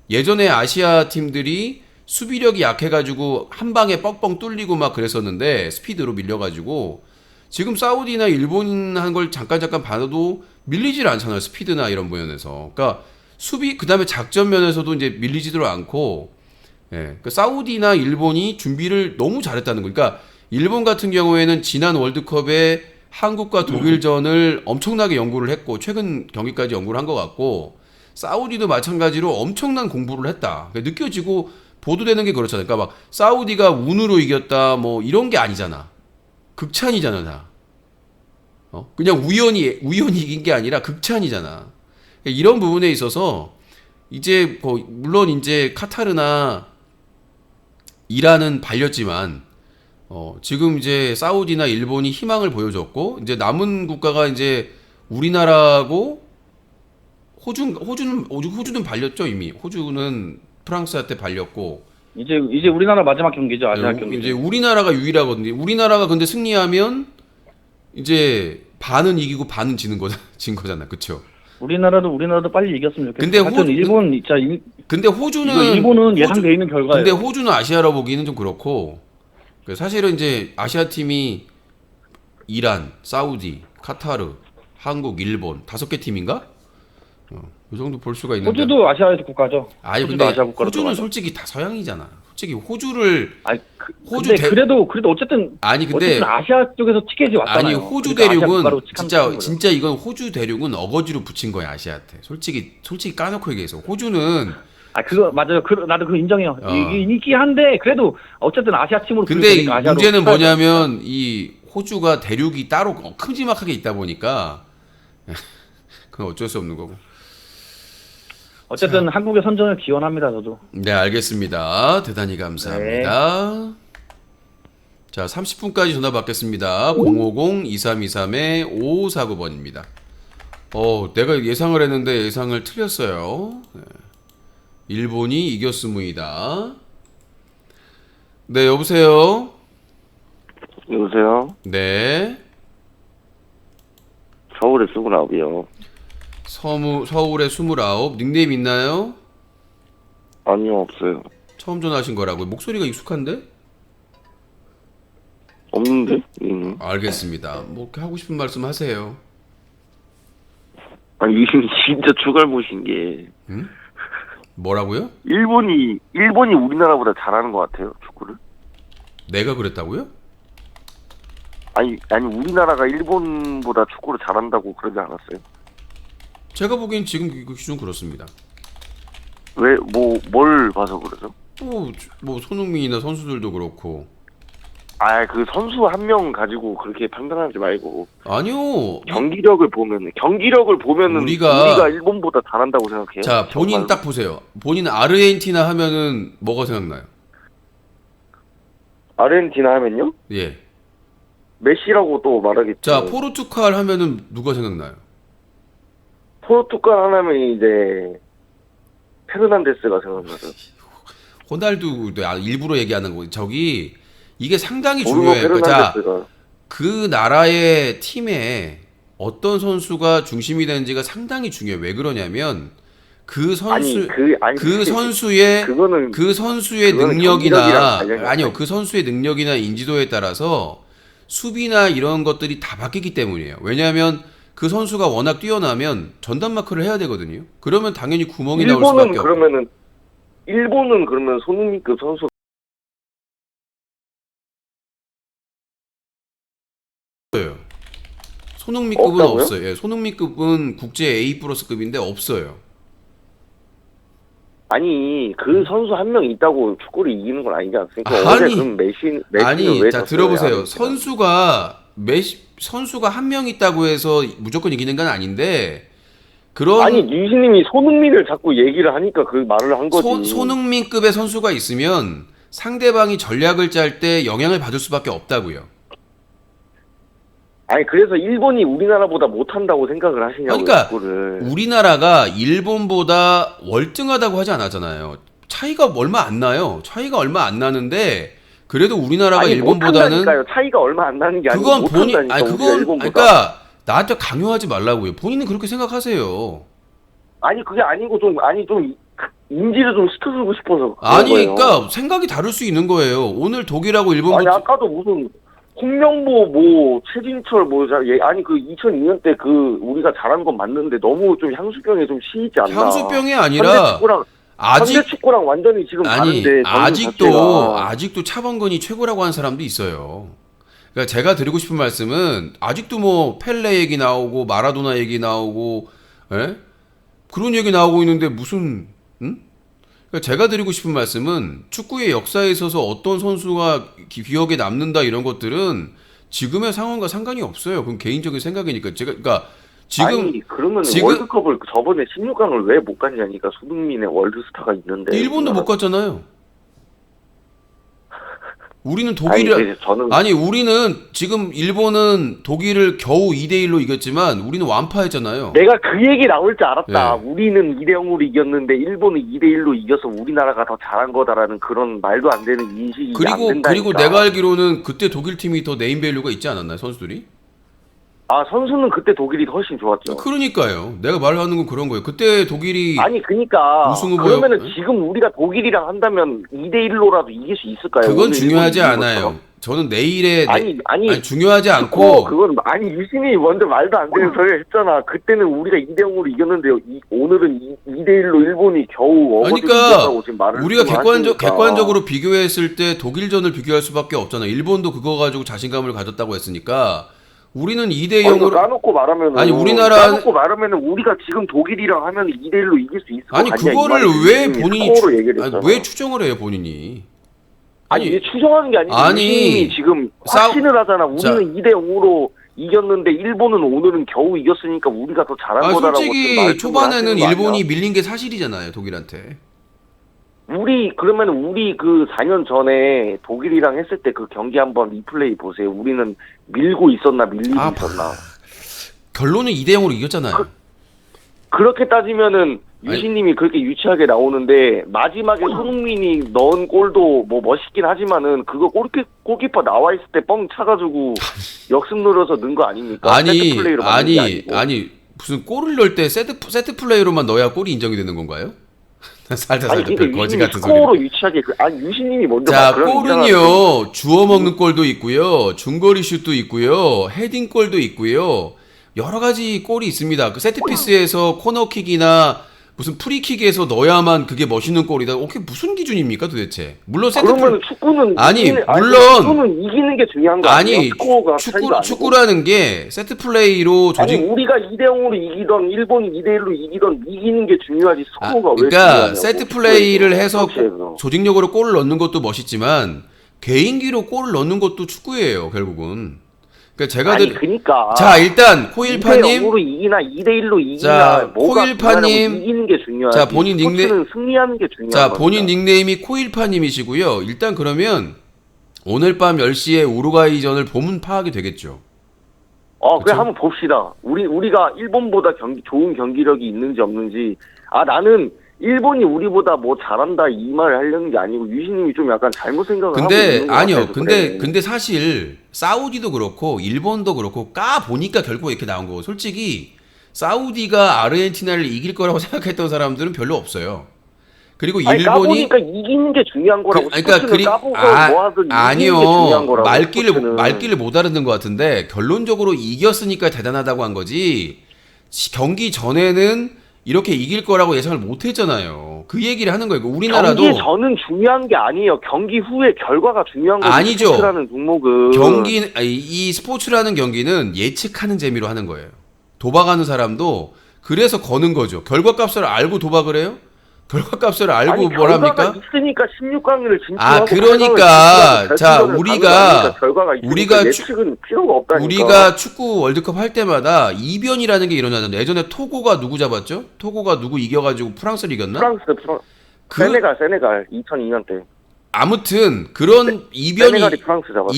예전에 아시아 팀들이 수비력이 약해가지고 한 방에 뻥뻥 뚫리고 막 그랬었는데 스피드로 밀려가지고 지금 사우디나 일본 한 걸 잠깐 봐도 밀리질 않잖아요. 스피드나 이런 부분에서. 그러니까 수비 그다음에 작전 면에서도 이제 밀리지도 않고, 예. 그 사우디나 일본이 준비를 너무 잘했다는 거. 그러니까 일본 같은 경우에는 지난 월드컵에 한국과 독일전을 엄청나게 연구를 했고 최근 경기까지 연구를 한 것 같고, 사우디도 마찬가지로 엄청난 공부를 했다. 느껴지고 보도되는 게 그렇잖아요. 그러니까 막 사우디가 운으로 이겼다 뭐 이런 게 아니잖아. 극찬이잖아 다. 그냥 우연히 이긴 게 아니라 극찬이잖아. 이런 부분에 있어서 이제 물론 이제 카타르나 이란은 발렸지만 지금 이제 사우디나 일본이 희망을 보여줬고, 이제 남은 국가가 이제 우리나라고 호주는 발렸죠 이미. 호주는 프랑스한테 발렸고, 이제 우리나라 마지막 경기죠. 아시아 경기. 이제 우리나라가 유일하거든요. 우리나라가 근데 승리하면 이제 반은 이기고 반은 진 거잖아. 그쵸? 우리나라도 빨리 이겼으면 좋겠어요. 근데 근데 호주는 일본은 예상돼 있는 결과예요. 근데 호주는 아시아로 보기는 좀 그렇고, 사실은 이제 아시아 팀이 이란, 사우디, 카타르, 한국, 일본 5개 팀인가? 이 정도 볼 수가 있는데. 호주도 아시아에서 국가죠. 아니 근데 호주는 솔직히 다 서양이잖아. 솔직히 호주를 그래도 어쨌든 어쨌든 아시아 쪽에서 티켓이 왔잖아요. 아니 호주 대륙은 진짜 이건 호주 대륙은 어거지로 붙인 거야 아시아한테. 솔직히 까놓고 얘기해서 호주는 그거 맞아요. 나도 그거 인정해요. 인기 한데 그래도 어쨌든 아시아 팀으로. 근데 문제는 뭐냐면 이 호주가 대륙이 따로 큼지막하게 있다 보니까 그건 어쩔 수 없는 거고. 어쨌든 한국의 선전을 기원합니다, 저도. 네, 알겠습니다. 대단히 감사합니다. 네. 자, 30분까지 전화 받겠습니다. 050-2323-5549번입니다. 내가 예상을 했는데 예상을 틀렸어요. 네. 일본이 이겼습니다. 네, 여보세요? 여보세요? 네. 서울에 29이요. 서울에 29. 닉네임 있나요? 아니요, 없어요. 처음 전화하신 거라고요? 목소리가 익숙한데? 없는데? 알겠습니다. 뭐 하고 싶은 말씀 하세요. 아니, 진짜 추갈못인 게. 응? 뭐라고요? 일본이 우리나라보다 잘하는 것 같아요, 축구를. 내가 그랬다고요? 아니 우리나라가 일본보다 축구를 잘한다고 그러지 않았어요? 제가 보기엔 지금 그 기준 그렇습니다. 왜 뭘 봐서 그러죠? 뭐 손흥민이나 선수들도 그렇고. 아, 그 선수 한 명 가지고 그렇게 판단하지 말고. 아니요. 경기력을 보면은 우리가 일본보다 잘한다고 생각해요. 자, 본인 정말로. 딱 보세요. 본인 아르헨티나 하면은 뭐가 생각나요? 아르헨티나 하면요? 예. 메시라고 또 말하겠죠. 자, 포르투갈 하면은 누가 생각나요? 포르투갈 하면 이제 페르난데스가 생각나죠. 호날두 일부러 얘기하는 거. 저기 이게 상당히 브루노 중요해요. 자, 페르난데스가. 그 나라의 팀에 어떤 선수가 중심이 되는지가 상당히 중요해요. 왜 그러냐면 그 선수 그 선수의 능력이나 아니요, 그 선수의 능력이나 인지도에 따라서 수비나 이런 것들이 다 바뀌기 때문이에요. 왜냐하면 그 선수가 워낙 뛰어나면 전담 마크를 해야 되거든요. 그러면 당연히 구멍이 나올 수밖에 없고. 일본은 그러면 손흥민급 선수 없어요. 손흥민급은 없다고요? 없어요. 예, 손흥민급은 국제 A+급인데 없어요. 아니 그 선수 한 명 있다고 축구를 이기는 건 아니지 않습니까? 아니, 어제 그럼 메시는 아니, 왜 자 졌어요? 들어보세요. 선수가 한 명 있다고 해서 무조건 이기는 건 아닌데 그런 아니 유신님이 손흥민을 자꾸 얘기를 하니까 그 말을 한 거지. 손흥민급의 선수가 있으면 상대방이 전략을 짤 때 영향을 받을 수밖에 없다고요. 아니 그래서 일본이 우리나라보다 못한다고 생각을 하시냐고. 그러니까 축구를. 우리나라가 일본보다 월등하다고 하지 않았잖아요. 차이가 얼마 안 나요. 차이가 얼마 안 나는데 그래도 우리나라가 아니, 일본보다는 못한다니까요. 차이가 얼마 안 나는 게 아니고 그건 본인 못한다니까, 아니 우리가 그건 일본보다. 그러니까 나한테 강요하지 말라고요. 본인은 그렇게 생각하세요. 아니 그게 아니고 좀 인지를 좀 시켜주고 싶어서. 아니 거예요. 그러니까 생각이 다를 수 있는 거예요. 오늘 독일하고 일본 아니 아까도 무슨 홍명보 최진철 아니 그 2002년 때 그 우리가 잘한 건 맞는데 너무 좀 향수병에 좀 시이지 않나. 향수병이 아니라 현대 축구랑 완전히 지금 다른데 아직도 차범근이 최고라고 하는 사람도 있어요. 그러니까 제가 드리고 싶은 말씀은 아직도 뭐 펠레 얘기 나오고 마라도나 얘기 나오고 그런 얘기 나오고 있는데 무슨 그러니까 제가 드리고 싶은 말씀은 축구의 역사에 있어서 어떤 선수가 기억에 남는다 이런 것들은 지금의 상황과 상관이 없어요. 그건 개인적인 생각이니까 그러니까 지금 그러면 월드컵을 저번에 16강을 왜 못 갔냐니까. 손흥민의 월드스타가 있는데 일본도 못 갔잖아요. 우리는 우리는 지금 일본은 독일을 겨우 2대1로 이겼지만 우리는 완파했잖아요. 내가 그 얘기 나올 줄 알았다. 네. 우리는 2대0으로 이겼는데 일본은 2대1로 이겨서 우리나라가 더 잘한 거다라는 그런 말도 안 되는 인식이 안 된다니까. 그리고 내가 알기로는 그때 독일 팀이 더 네임밸류가 있지 않았나요, 선수들이? 아, 선수는 그때 독일이 훨씬 좋았죠. 그러니까요. 내가 말하는 건 그런 거예요. 그때 독일이 그러니까 우승 후보였... 그러면은 지금 우리가 독일이랑 한다면 2대1로라도 이길 수 있을까요? 그건 중요하지 않아요. 저는 내일의 아니 중요하지 않고 그건 유신이 먼저 말도 안 되는 소리 했잖아. 그때는 우리가 2대0으로 이겼는데 오늘은 2대1로 일본이 겨우 그러니까 지금 말을 우리가 객관적으로 비교했을 때 독일전을 비교할 수밖에 없잖아. 일본도 그거 가지고 자신감을 가졌다고 했으니까 우리는 2대0으로 까놓고 말하면 까놓고 말하면 우리가 지금 독일이랑 하면 2대1로 이길 수 있을 것 같냐. 그거를 왜 본인이 왜 추정을 해요, 본인이? 아니 추정하는 게 아니고 지금 확신을 하잖아. 우리는 2대0으로 이겼는데 일본은 오늘은 겨우 이겼으니까 우리가 더 잘한 거다라고. 솔직히 초반에는 일본이 밀린 게 사실이잖아요, 독일한테. 우리 그 4년 전에 독일이랑 했을 때 그 경기 한번 리플레이 보세요. 우리는 밀고 있었나 밀리고 있었나. 결론은 2대0으로 이겼잖아요. 그렇게 따지면은 유신님이 그렇게 유치하게 나오는데 마지막에 손흥민이 넣은 골도 뭐 멋있긴 하지만은 그거 골키퍼 나와 있을 때 뻥 차가지고 역습 노려서 넣은 거 아닙니까? 아니 무슨 골을 넣을 때 세트 플레이로만 넣어야 골이 인정이 되는 건가요? 살짝 거지 같은 소리. 스코어로 유치하게 유신님이 먼저. 자, 골은요 주워 먹는 골도 있고요, 중거리 슛도 있고요, 헤딩 골도 있고요, 여러 가지 골이 있습니다. 그 세트 피스에서 코너킥이나 무슨 프리킥에서 넣어야만 그게 멋있는 골이다. 그게 무슨 기준입니까 도대체? 물론 그러면 축구는 아니 물론 축구는 이기는 게 중요한 거 아니에요? 아니 스코어가 차이가 아니고. 축구라는 게 세트 플레이로 아니 우리가 2대0으로 이기던 일본이 2대1로 이기던 이기는 게 중요하지 스코어가 왜 그러니까 중요하냐고. 세트 플레이를 해서 그렇죠. 조직력으로 골을 넣는 것도 멋있지만 개인기로 골을 넣는 것도 축구예요 결국은. 그러니까 제가 아니 그러니까 자 일단 코일파님 2대0으로 이기나 2대1로 이기나 자, 뭐가 코일파님 이기는 게 중요하지. 자 본인 닉네임 승리하는 게 중요한 자 겁니다. 본인 닉네임이 코일파님이시고요. 일단 그러면 오늘 밤 10시에 우루과이전을 보면 파악이 되겠죠. 그래 한번 봅시다. 우리가 일본보다 좋은 경기력이 있는지 없는지. 나는 일본이 우리보다 뭐 잘한다 이 말을 하려는 게 아니고 유신님이 좀 약간 잘못 생각을 하고 있는 것 아니요. 같아서 그래. 근데 사실 사우디도 그렇고 일본도 그렇고 까 보니까 결국 이렇게 나온 거고 솔직히 사우디가 아르헨티나를 이길 거라고 생각했던 사람들은 별로 없어요. 그리고 일본이 까보니까 이기는 게 중요한 거라고. 까보고 뭐 하든 아니요. 이기는 게 중요한 거라고. 말귀를 못 알아듣는 것 같은데 결론적으로 이겼으니까 대단하다고 한 거지. 경기 전에는 이렇게 이길 거라고 예상을 못 했잖아요. 그 얘기를 하는 거예요. 우리나라도 경기 전은 중요한 게 아니에요. 경기 후에 결과가 중요한 거죠. 아니죠. 스포츠라는 종목은 이 스포츠라는 경기는 예측하는 재미로 하는 거예요. 도박하는 사람도 그래서 거는 거죠. 결과값을 알고 도박을 해요? 결과값을 알고 뭘 합니까? 결과가 있으니까 16강을 진출하고 그러니까 자 우리가 예측은 필요가 없다니까. 우리가 축구 월드컵 할 때마다 이변이라는 게 일어나는데 예전에 토고가 누구 잡았죠? 토고가 누구 이겨가지고 프랑스를 이겼나? 세네갈 2002년 때. 아무튼 그런 세네갈이 프랑스 잡았어.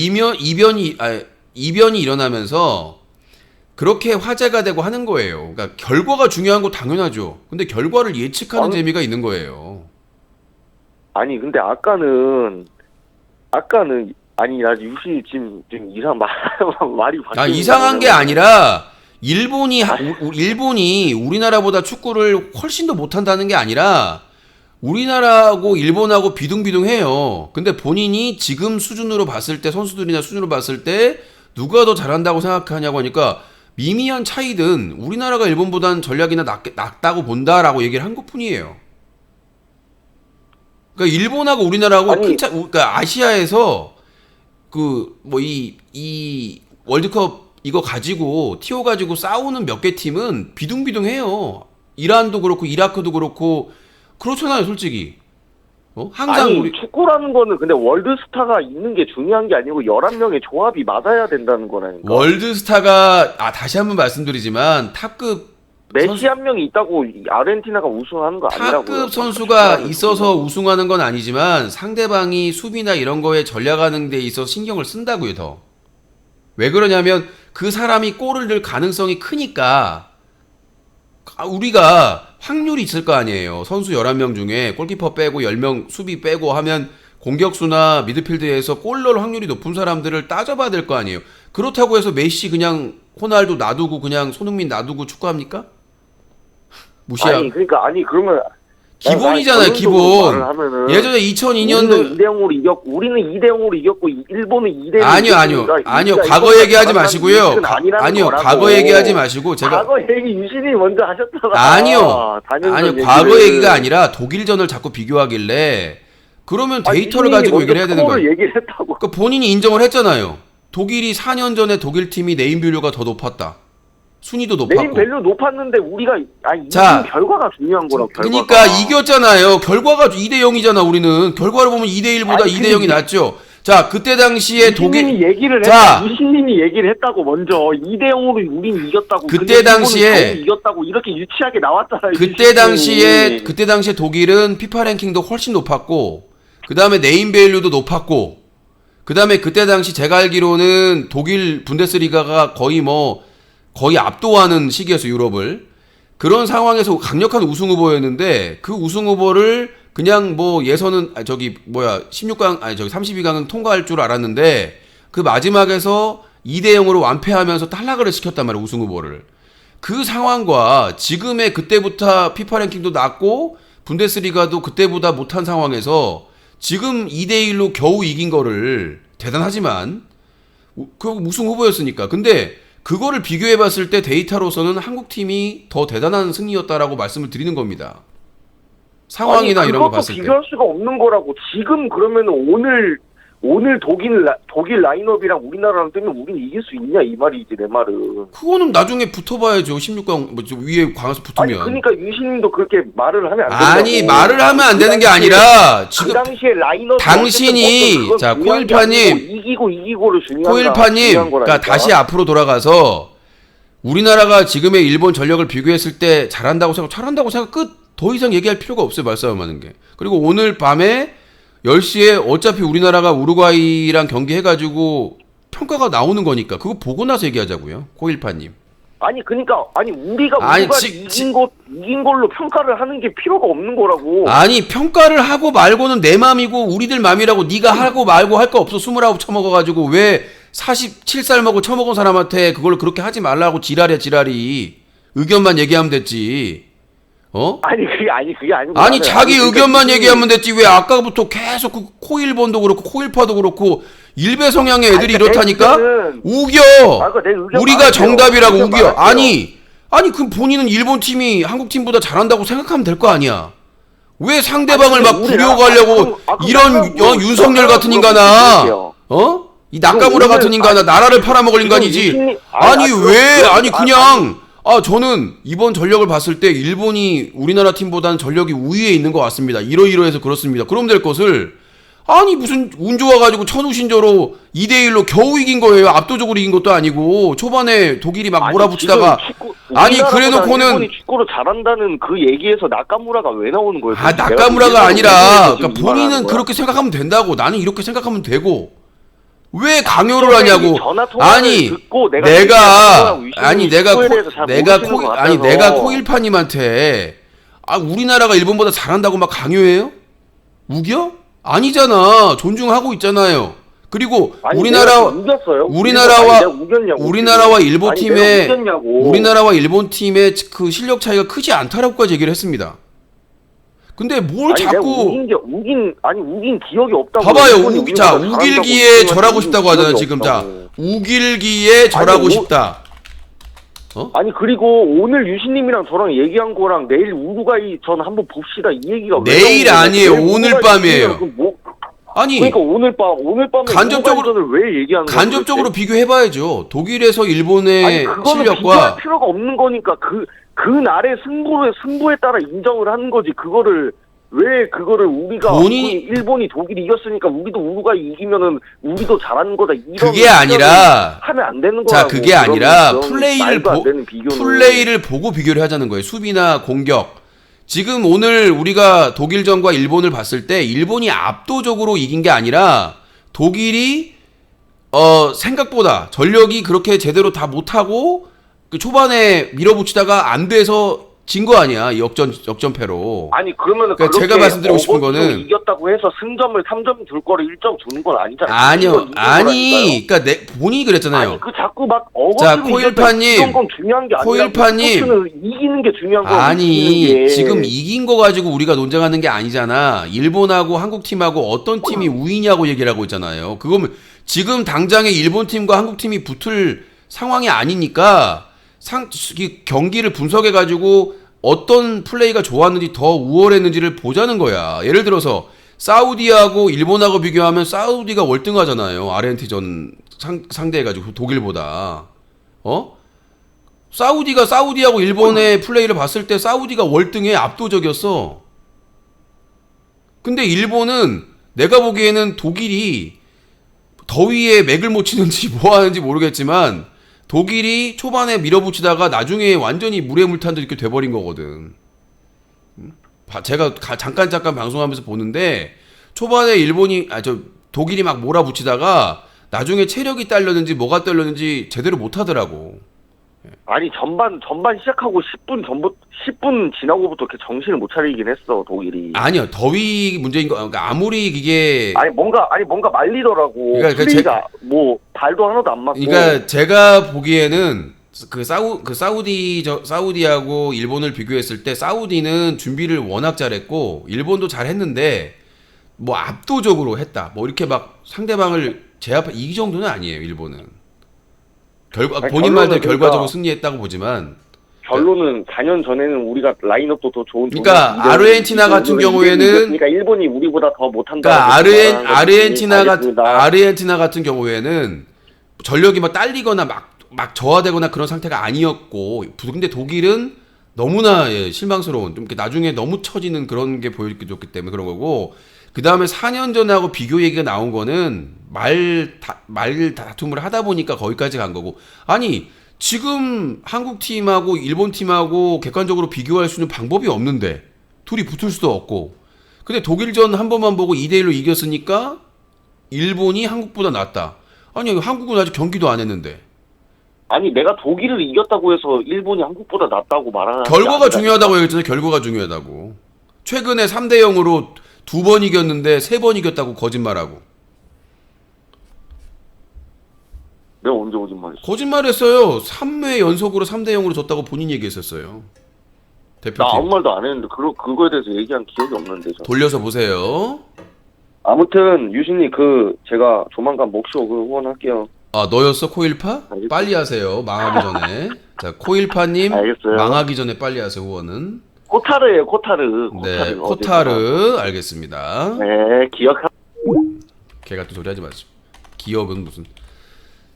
이변이 일어나면서 그렇게 화제가 되고 하는 거예요. 그러니까 결과가 중요한 거 당연하죠. 근데 결과를 예측하는 재미가 있는 거예요. 아니 근데 아까는 아니 나 유시 지금 이상 말이 바뀌는 이상한 게 아니라 일본이 우리나라보다 축구를 훨씬 더 못한다는 게 아니라 우리나라하고 일본하고 비등비등해요. 근데 본인이 지금 수준으로 봤을 때 선수들이나 수준으로 봤을 때 누가 더 잘한다고 생각하냐고 하니까 미미한 차이든 우리나라가 일본보다는 전략이나 낮다고 본다라고 얘기를 한 것뿐이에요. 그러니까 일본하고 우리나라하고 그러니까 아시아에서 이 월드컵 이거 가지고 티오 가지고 싸우는 몇 개 팀은 비등비등해요. 이란도 그렇고 이라크도 그렇고 그렇잖아요, 솔직히. 항상 축구라는 거는 근데 월드스타가 있는 게 중요한 게 아니고 11명의 조합이 맞아야 된다는 거라니까. 월드스타가 다시 한번 말씀드리지만 탑급 메시 한 명이 있다고 아르헨티나가 우승하는 거 아니라고요. 탑급 선수가 있어서 우승하는 건 아니지만 상대방이 수비나 이런 거에 전략하는 데 있어서 신경을 쓴다고요, 더. 왜 그러냐면 그 사람이 골을 넣을 가능성이 크니까 우리가 확률이 있을 거 아니에요. 선수 11명 중에 골키퍼 빼고 10명 수비 빼고 하면 공격수나 미드필드에서 골 넣을 확률이 높은 사람들을 따져봐야 될 거 아니에요. 그렇다고 해서 메시 그냥 호날두 놔두고 그냥 손흥민 놔두고 축구합니까? 무시하고. 그러면 기본이잖아요, 기본. 예전에 2002년도 우리는 2대0으로 이겼고 일본은 2대1. 아니요. 과거 얘기하지 마시고요. 아니요. 과거 얘기하지 마시고 제가 과거 얘기 유신이 먼저 하셨잖아. 아니요. 과거 얘기가 아니라 독일전을 자꾸 비교하길래 그러면 데이터를 가지고 얘기를 해야 되는 거예요. 그러니까 본인이 인정을 했잖아요. 독일이 4년 전에 독일 팀이 네임밸류가 더 높았다. 순위도 높았고. 네임밸류 높았는데 우리가 이긴 결과가 중요한 거라고. 그러니까 이겼잖아요. 결과가 2대0이잖아. 우리는 결과를 보면 2대1보다 2대0이 낫죠. 자, 그때 당시에 유신님이 얘기를 했다고 먼저 2대0으로 우린 이겼다고. 그때 당시에 이겼다고 이렇게 유치하게 나왔잖아요. 그때 당시에 독일은 피파 랭킹도 훨씬 높았고 그다음에 네임밸류도 높았고 그다음에 그때 당시 제가 알기로는 독일 분데스리가가 거의 압도하는 시기였어요, 유럽을. 그런 상황에서 강력한 우승 후보였는데 그 우승 후보를 그냥 예선은 32강은 통과할 줄 알았는데 그 마지막에서 2대0으로 완패하면서 탈락을 시켰단 말이에요, 우승 후보를. 그 상황과 지금의 그때부터 피파 랭킹도 낮고 분데스리가도 그때보다 못한 상황에서 지금 2대1로 겨우 이긴 거를 대단하지만 그 우승 후보였으니까. 근데 그거를 비교해봤을 때 데이터로서는 한국 팀이 더 대단한 승리였다라고 말씀을 드리는 겁니다. 상황이나 아니, 이런 거 그것도 봤을 때. 비교할 수가 없는 거라고. 지금 그러면 오늘 독일 라인업이랑 우리나라랑 뜨면 우린 이길 수 있냐 이 말이지 내 말은. 그거는 나중에 붙어봐야죠. 16강 뭐 위에 강에서 붙으면. 아니 그러니까 유신님도 그렇게 말을 하면 안 된다고. 아니 말을 하면 안 되는 게 아니라 지금 그 당시에 라인업 당신이 자 코일파님 이기고를 중요한 코일파님 그러니까 다시 앞으로 돌아가서 우리나라가 지금의 일본 전력을 비교했을 때 잘한다고 생각 끝. 더 이상 얘기할 필요가 없어요. 말싸움하는 게. 그리고 오늘 밤에 10시에 어차피 우리나라가 우루과이랑 경기해가지고 평가가 나오는 거니까 그거 보고 나서 얘기하자고요. 코일파님. 아니 그러니까 우리가 아니, 이긴 걸로 평가를 하는 게 필요가 없는 거라고. 아니 평가를 하고 말고는 내 맘이고 우리들 맘이라고 네가 하고 말고 할 거 없어. 29 처먹어가지고 왜 47살 먹고 처먹은 사람한테 그걸 그렇게 하지 말라고 지랄이 의견만 얘기하면 됐지. 어? 아니 그게 아니고. 아니 자기 의견만 얘기하면 됐지 왜 아까부터 계속 그 코일본도 그렇고 코일파도 그렇고 일베 성향의 애들이 이렇다니까 우겨. 우리가 정답이라고 우겨. 아니 그 본인은 일본 팀이 한국 팀보다 잘한다고 생각하면 될 거 아니야. 왜 상대방을 막 부려가려고 이런 윤석열 같은 인간아. 어? 이 나카무라 같은 인간아. 나라를 팔아먹을 인간이지. 아니 그냥 저는 이번 전력을 봤을 때 일본이 우리나라 팀보다는 전력이 우위에 있는 것 같습니다. 이러이러해서 그렇습니다. 그럼 될 것을 아니 무슨 운 좋아가지고 천우신조로 2대1로 겨우 이긴 거예요. 압도적으로 이긴 것도 아니고 초반에 독일이 막 몰아붙이다가 아니 그래놓고는 일본이 축구를 잘한다는 그 얘기에서 나카무라가 왜 나오는 거예요? 나카무라가 아니라 그러니까 본인은 그렇게 생각하면 된다고 나는 이렇게 생각하면 되고 왜 강요를 하냐고. 아니 내가 코일파님한테 우리나라가 일본보다 잘한다고 막 강요해요? 우겨? 아니잖아. 존중하고 있잖아요. 그리고 우리나라와 일본 팀의 그 실력 차이가 크지 않다라고까지 얘기를 했습니다. 근데 뭘 자꾸 우긴 기억이 없다고. 봐봐요. 우길기에 절하고 싶다고 하잖아요. 지금 자 우길기에 절하고 싶다. 아니 그리고 오늘 유신님이랑 저랑 얘기한 거랑 내일 우루과이 전 한번 봅시다. 이 얘기가 내일 아니에요. 오늘 밤이에요. 아니 그러니까 오늘 밤에 간접적으로 비교해봐야죠. 독일에서 일본의 실력과 비교할 필요가 없는 거니까 그날의 승부에 따라 인정을 하는 거지. 그거를 우리가 일본이 독일이 이겼으니까 우리도 우루과이 이기면은 우리도 잘하는 거다. 이런 그게 아니라 하면 안 되는 거라고. 자 그게 아니라 플레이를 보고 비교를 하자는 거예요. 수비나 공격. 지금 오늘 우리가 독일전과 일본을 봤을 때 일본이 압도적으로 이긴 게 아니라 독일이 생각보다 전력이 그렇게 제대로 다 못하고 그 초반에 밀어붙이다가 안 돼서 진 거 아니야. 역전패로. 아니 그러면은 그러니까 제가 말씀드리고 싶은 거는 이겼다고 해서 승점을 3점 줄 거를 1점 주는 건 아니잖아요. 아니요. 그러니까 본인이 그랬잖아요. 아니 그 자꾸 막 자, 코일파님. 이런 건 중요한 게 아니라 코일파님. 이기는 게 중요한 거. 아니 지금 이긴 거 가지고 우리가 논쟁하는 게 아니잖아. 일본하고 한국 팀하고 어떤 팀이 우위냐고 얘기를 하고 있잖아요. 그거면 지금 당장에 일본 팀과 한국 팀이 붙을 상황이 아니니까 경기를 분석해가지고 어떤 플레이가 좋았는지 더 우월했는지를 보자는 거야. 예를 들어서 사우디하고 일본하고 비교하면 사우디가 월등하잖아요. 아르헨티전 상대해가지고 독일보다. 사우디하고 일본의 플레이를 봤을 때 사우디가 월등해. 압도적이었어. 근데 일본은 내가 보기에는 독일이 더위에 맥을 못 치는지 뭐 하는지 모르겠지만 독일이 초반에 밀어붙이다가 나중에 완전히 물에 물탄 듯 이렇게 돼버린 거거든. 제가 잠깐 방송하면서 보는데 초반에 독일이 막 몰아붙이다가 나중에 체력이 딸렸는지 뭐가 딸렸는지 제대로 못하더라고. 아니 전반 시작하고 10분 지나고부터 이렇게 정신을 못 차리긴 했어 독일이. 아니요 더위 문제인 거. 그러니까 아무리 이게 뭔가 말리더라고. 그러니까 뭐 발도 하나도 안 맞고. 그러니까 제가 보기에는 사우디하고 일본을 비교했을 때 사우디는 준비를 워낙 잘했고 일본도 잘했는데 뭐 압도적으로 했다. 뭐 이렇게 막 상대방을 제압 이 정도는 아니에요 일본은. 아니, 본인 말대로 결론은 결과적으로 그러니까 승리했다고 보지만 결론은 4년 전에는 우리가 라인업도 더 좋은 그러니까 아르헨티나 같은 경우에는 그러니까 일본이 우리보다 더 못한다. 그러니까 아르헨티나 같은 경우에는 전력이 막 딸리거나 막 저하되거나 그런 상태가 아니었고 근데 독일은 너무나 실망스러운 좀 이렇게 나중에 너무 처지는 그런 게 보여줬기 때문에 그런 거고 그 다음에 4년 전하고 비교 얘기가 나온 거는 말 다툼을 하다 보니까 거기까지 간 거고 아니 지금 한국 팀하고 일본 팀하고 객관적으로 비교할 수 있는 방법이 없는데 둘이 붙을 수도 없고 근데 독일전 한 번만 보고 2대1로 이겼으니까 일본이 한국보다 낫다. 아니 한국은 아직 경기도 안 했는데 아니 내가 독일을 이겼다고 해서 일본이 한국보다 낫다고 말하는 결과가 중요하다고 얘기했잖아요. 결과가 중요하다고. 최근에 3대 0으로 2번 이겼는데 3번 이겼다고 거짓말하고. 내가 언제 거짓말했어? 거짓말했어요. 3회 연속으로 3대 0으로 졌다고 본인 얘기했었어요. 대표팀. 나 아무 말도 안 했는데 그거에 대해서 얘기한 기억이 없는데. 돌려서 보세요. 아무튼 유신님 제가 조만간 목쇼 후원할게요. 아 너였어 코일파? 빨리 하세요. 망하기 전에. 자 코일파님 알겠어요. 망하기 전에 빨리 하세요 후원은. 코타르예요 코타르. 네 코타르 알겠습니다. 네 기억하. 걔가 또 소리 하지 마시고. 기억은 무슨.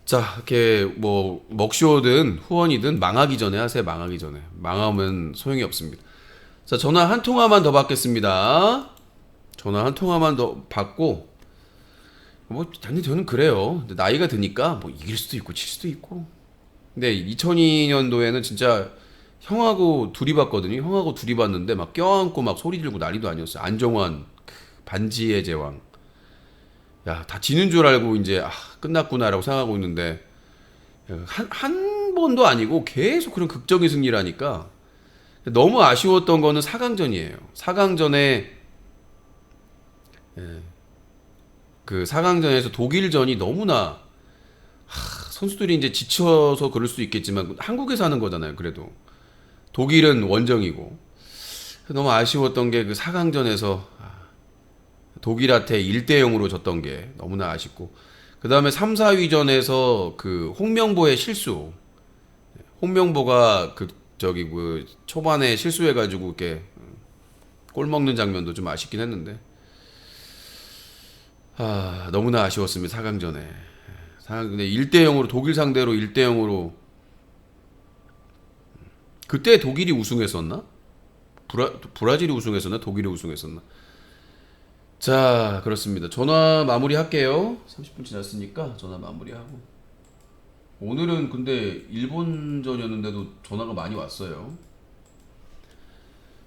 자 이렇게 뭐 먹쇼든 후원이든 망하기 전에 하세요. 망하기 전에. 망하면 소용이 없습니다. 자 전화 한 통화만 더 받겠습니다. 전화 한 통화만 더 받고 뭐 당연히 저는 그래요. 근데 나이가 드니까 뭐 이길 수도 있고 칠 수도 있고. 근데 2002년도에는 진짜 형하고 둘이 봤거든요. 형하고 둘이 봤는데 막 껴안고 막 소리 지르고 난리도 아니었어요. 안정환 반지의 제왕. 야, 다 지는 줄 알고 이제 끝났구나라고 생각하고 있는데 한 번도 아니고 계속 그런 극적인 승리를 하니까 너무 아쉬웠던 거는 4강전이에요. 4강전에 그 4강전에서 독일전이 너무나 선수들이 이제 지쳐서 그럴 수 있겠지만 한국에서 하는 거잖아요. 그래도 독일은 원정이고 너무 아쉬웠던 게 그 4강전에서 독일한테 1대 0으로 졌던 게 너무나 아쉽고 그 다음에 3, 4위전에서 그 홍명보의 실수 홍명보가 그 초반에 실수해가지고 이렇게 골 먹는 장면도 좀 아쉽긴 했는데 너무나 아쉬웠습니다. 4강전에. 근데 1대 0으로 독일 상대로 1대 0으로 그때 독일이 우승했었나? 브라질이 우승했었나? 독일이 우승했었나? 자, 그렇습니다. 전화 마무리할게요. 30분 지났으니까 전화 마무리하고. 오늘은 근데 일본전이었는데도 전화가 많이 왔어요.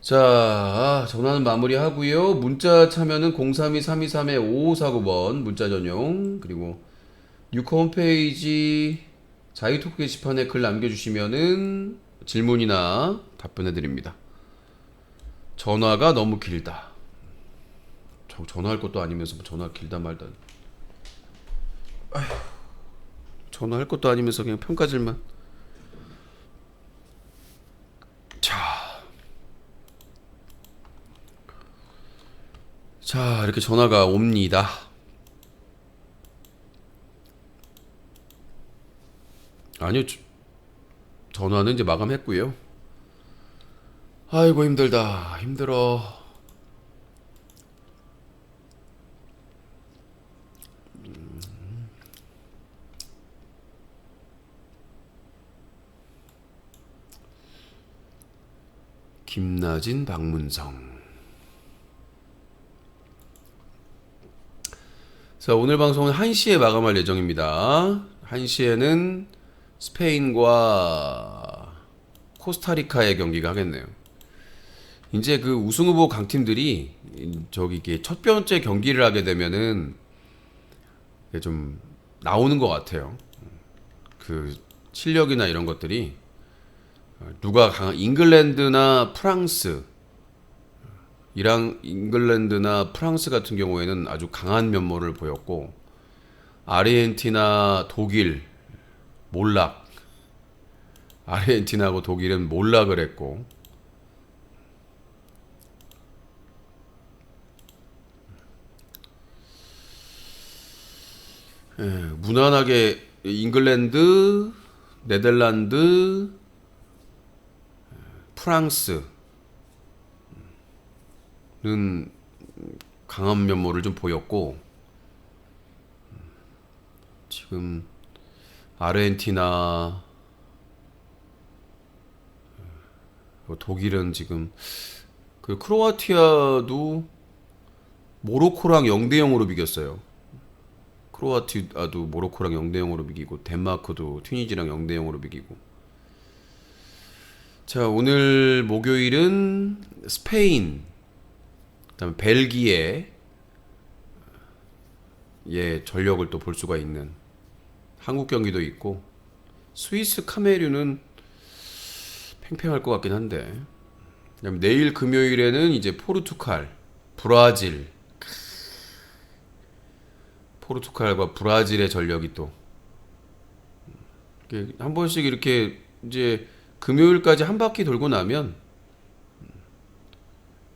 자, 전화는 마무리하고요. 문자 참여는 032-323-5549번 문자 전용 그리고 뉴커 홈페이지 자유토크 게시판에 글 남겨주시면은 질문이나 답변해드립니다. 전화가 너무 길다. 전화할 것도 아니면서 전화가 길다 말다. 아휴, 전화할 것도 아니면서 그냥 평가질만. 자, 이렇게 전화가 옵니다. 아니요, 전화는 이제 마감했고요. 아이고 힘들다. 힘들어. 김나진, 박문성. 자, 오늘 방송은 1시에 마감할 예정입니다. 1시에는 스페인과 코스타리카의 경기가 하겠네요. 이제 그 우승 후보 강팀들이 이게 첫 번째 경기를 하게 되면은 좀 나오는 것 같아요. 그 실력이나 이런 것들이 누가 강한 잉글랜드나 프랑스 잉글랜드나 프랑스 같은 경우에는 아주 강한 면모를 보였고 아르헨티나, 독일 몰락. 아르헨티나하고 독일은 몰락을 했고 무난하게 잉글랜드, 네덜란드, 프랑스는 강한 면모를 좀 보였고, 지금 아르헨티나, 독일은 지금 그 크로아티아도 모로코랑 0대 0으로 비겼어요. 크로아티아도 모로코랑 0대 0으로 비기고, 덴마크도 튀니지랑 0대 0으로 비기고. 자, 오늘 목요일은 스페인, 그다음에 벨기에 예 전력을 또 볼 수가 있는 한국 경기도 있고, 스위스 카메룬은 팽팽할 것 같긴 한데, 그다음에 내일 금요일에는 이제 포르투갈과 브라질의 전력이 또 이렇게 한 번씩 이렇게 이제 금요일까지 한 바퀴 돌고 나면,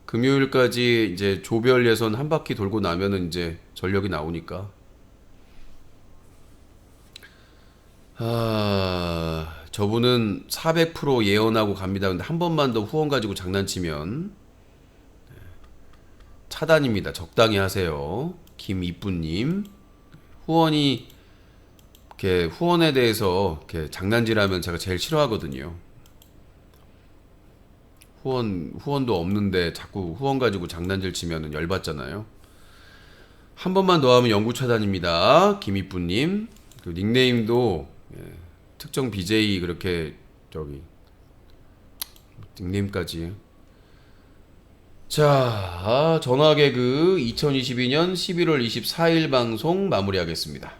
금요일까지 이제 조별 예선 한 바퀴 돌고 나면은 이제 전력이 나오니까, 저분은 400% 예언하고 갑니다. 근데 한 번만 더 후원 가지고 장난치면 차단입니다. 적당히 하세요. 김이쁘님. 후원에 대해서 이렇게 장난질하면 제가 제일 싫어하거든요. 후원도 없는데 자꾸 후원 가지고 장난질 치면은 열받잖아요. 한 번만 더 하면 영구 차단입니다. 김이쁘님. 그 닉네임도 특정 BJ 그렇게 닉네임까지. 자, 전화개그 2022년 11월 24일 방송 마무리하겠습니다.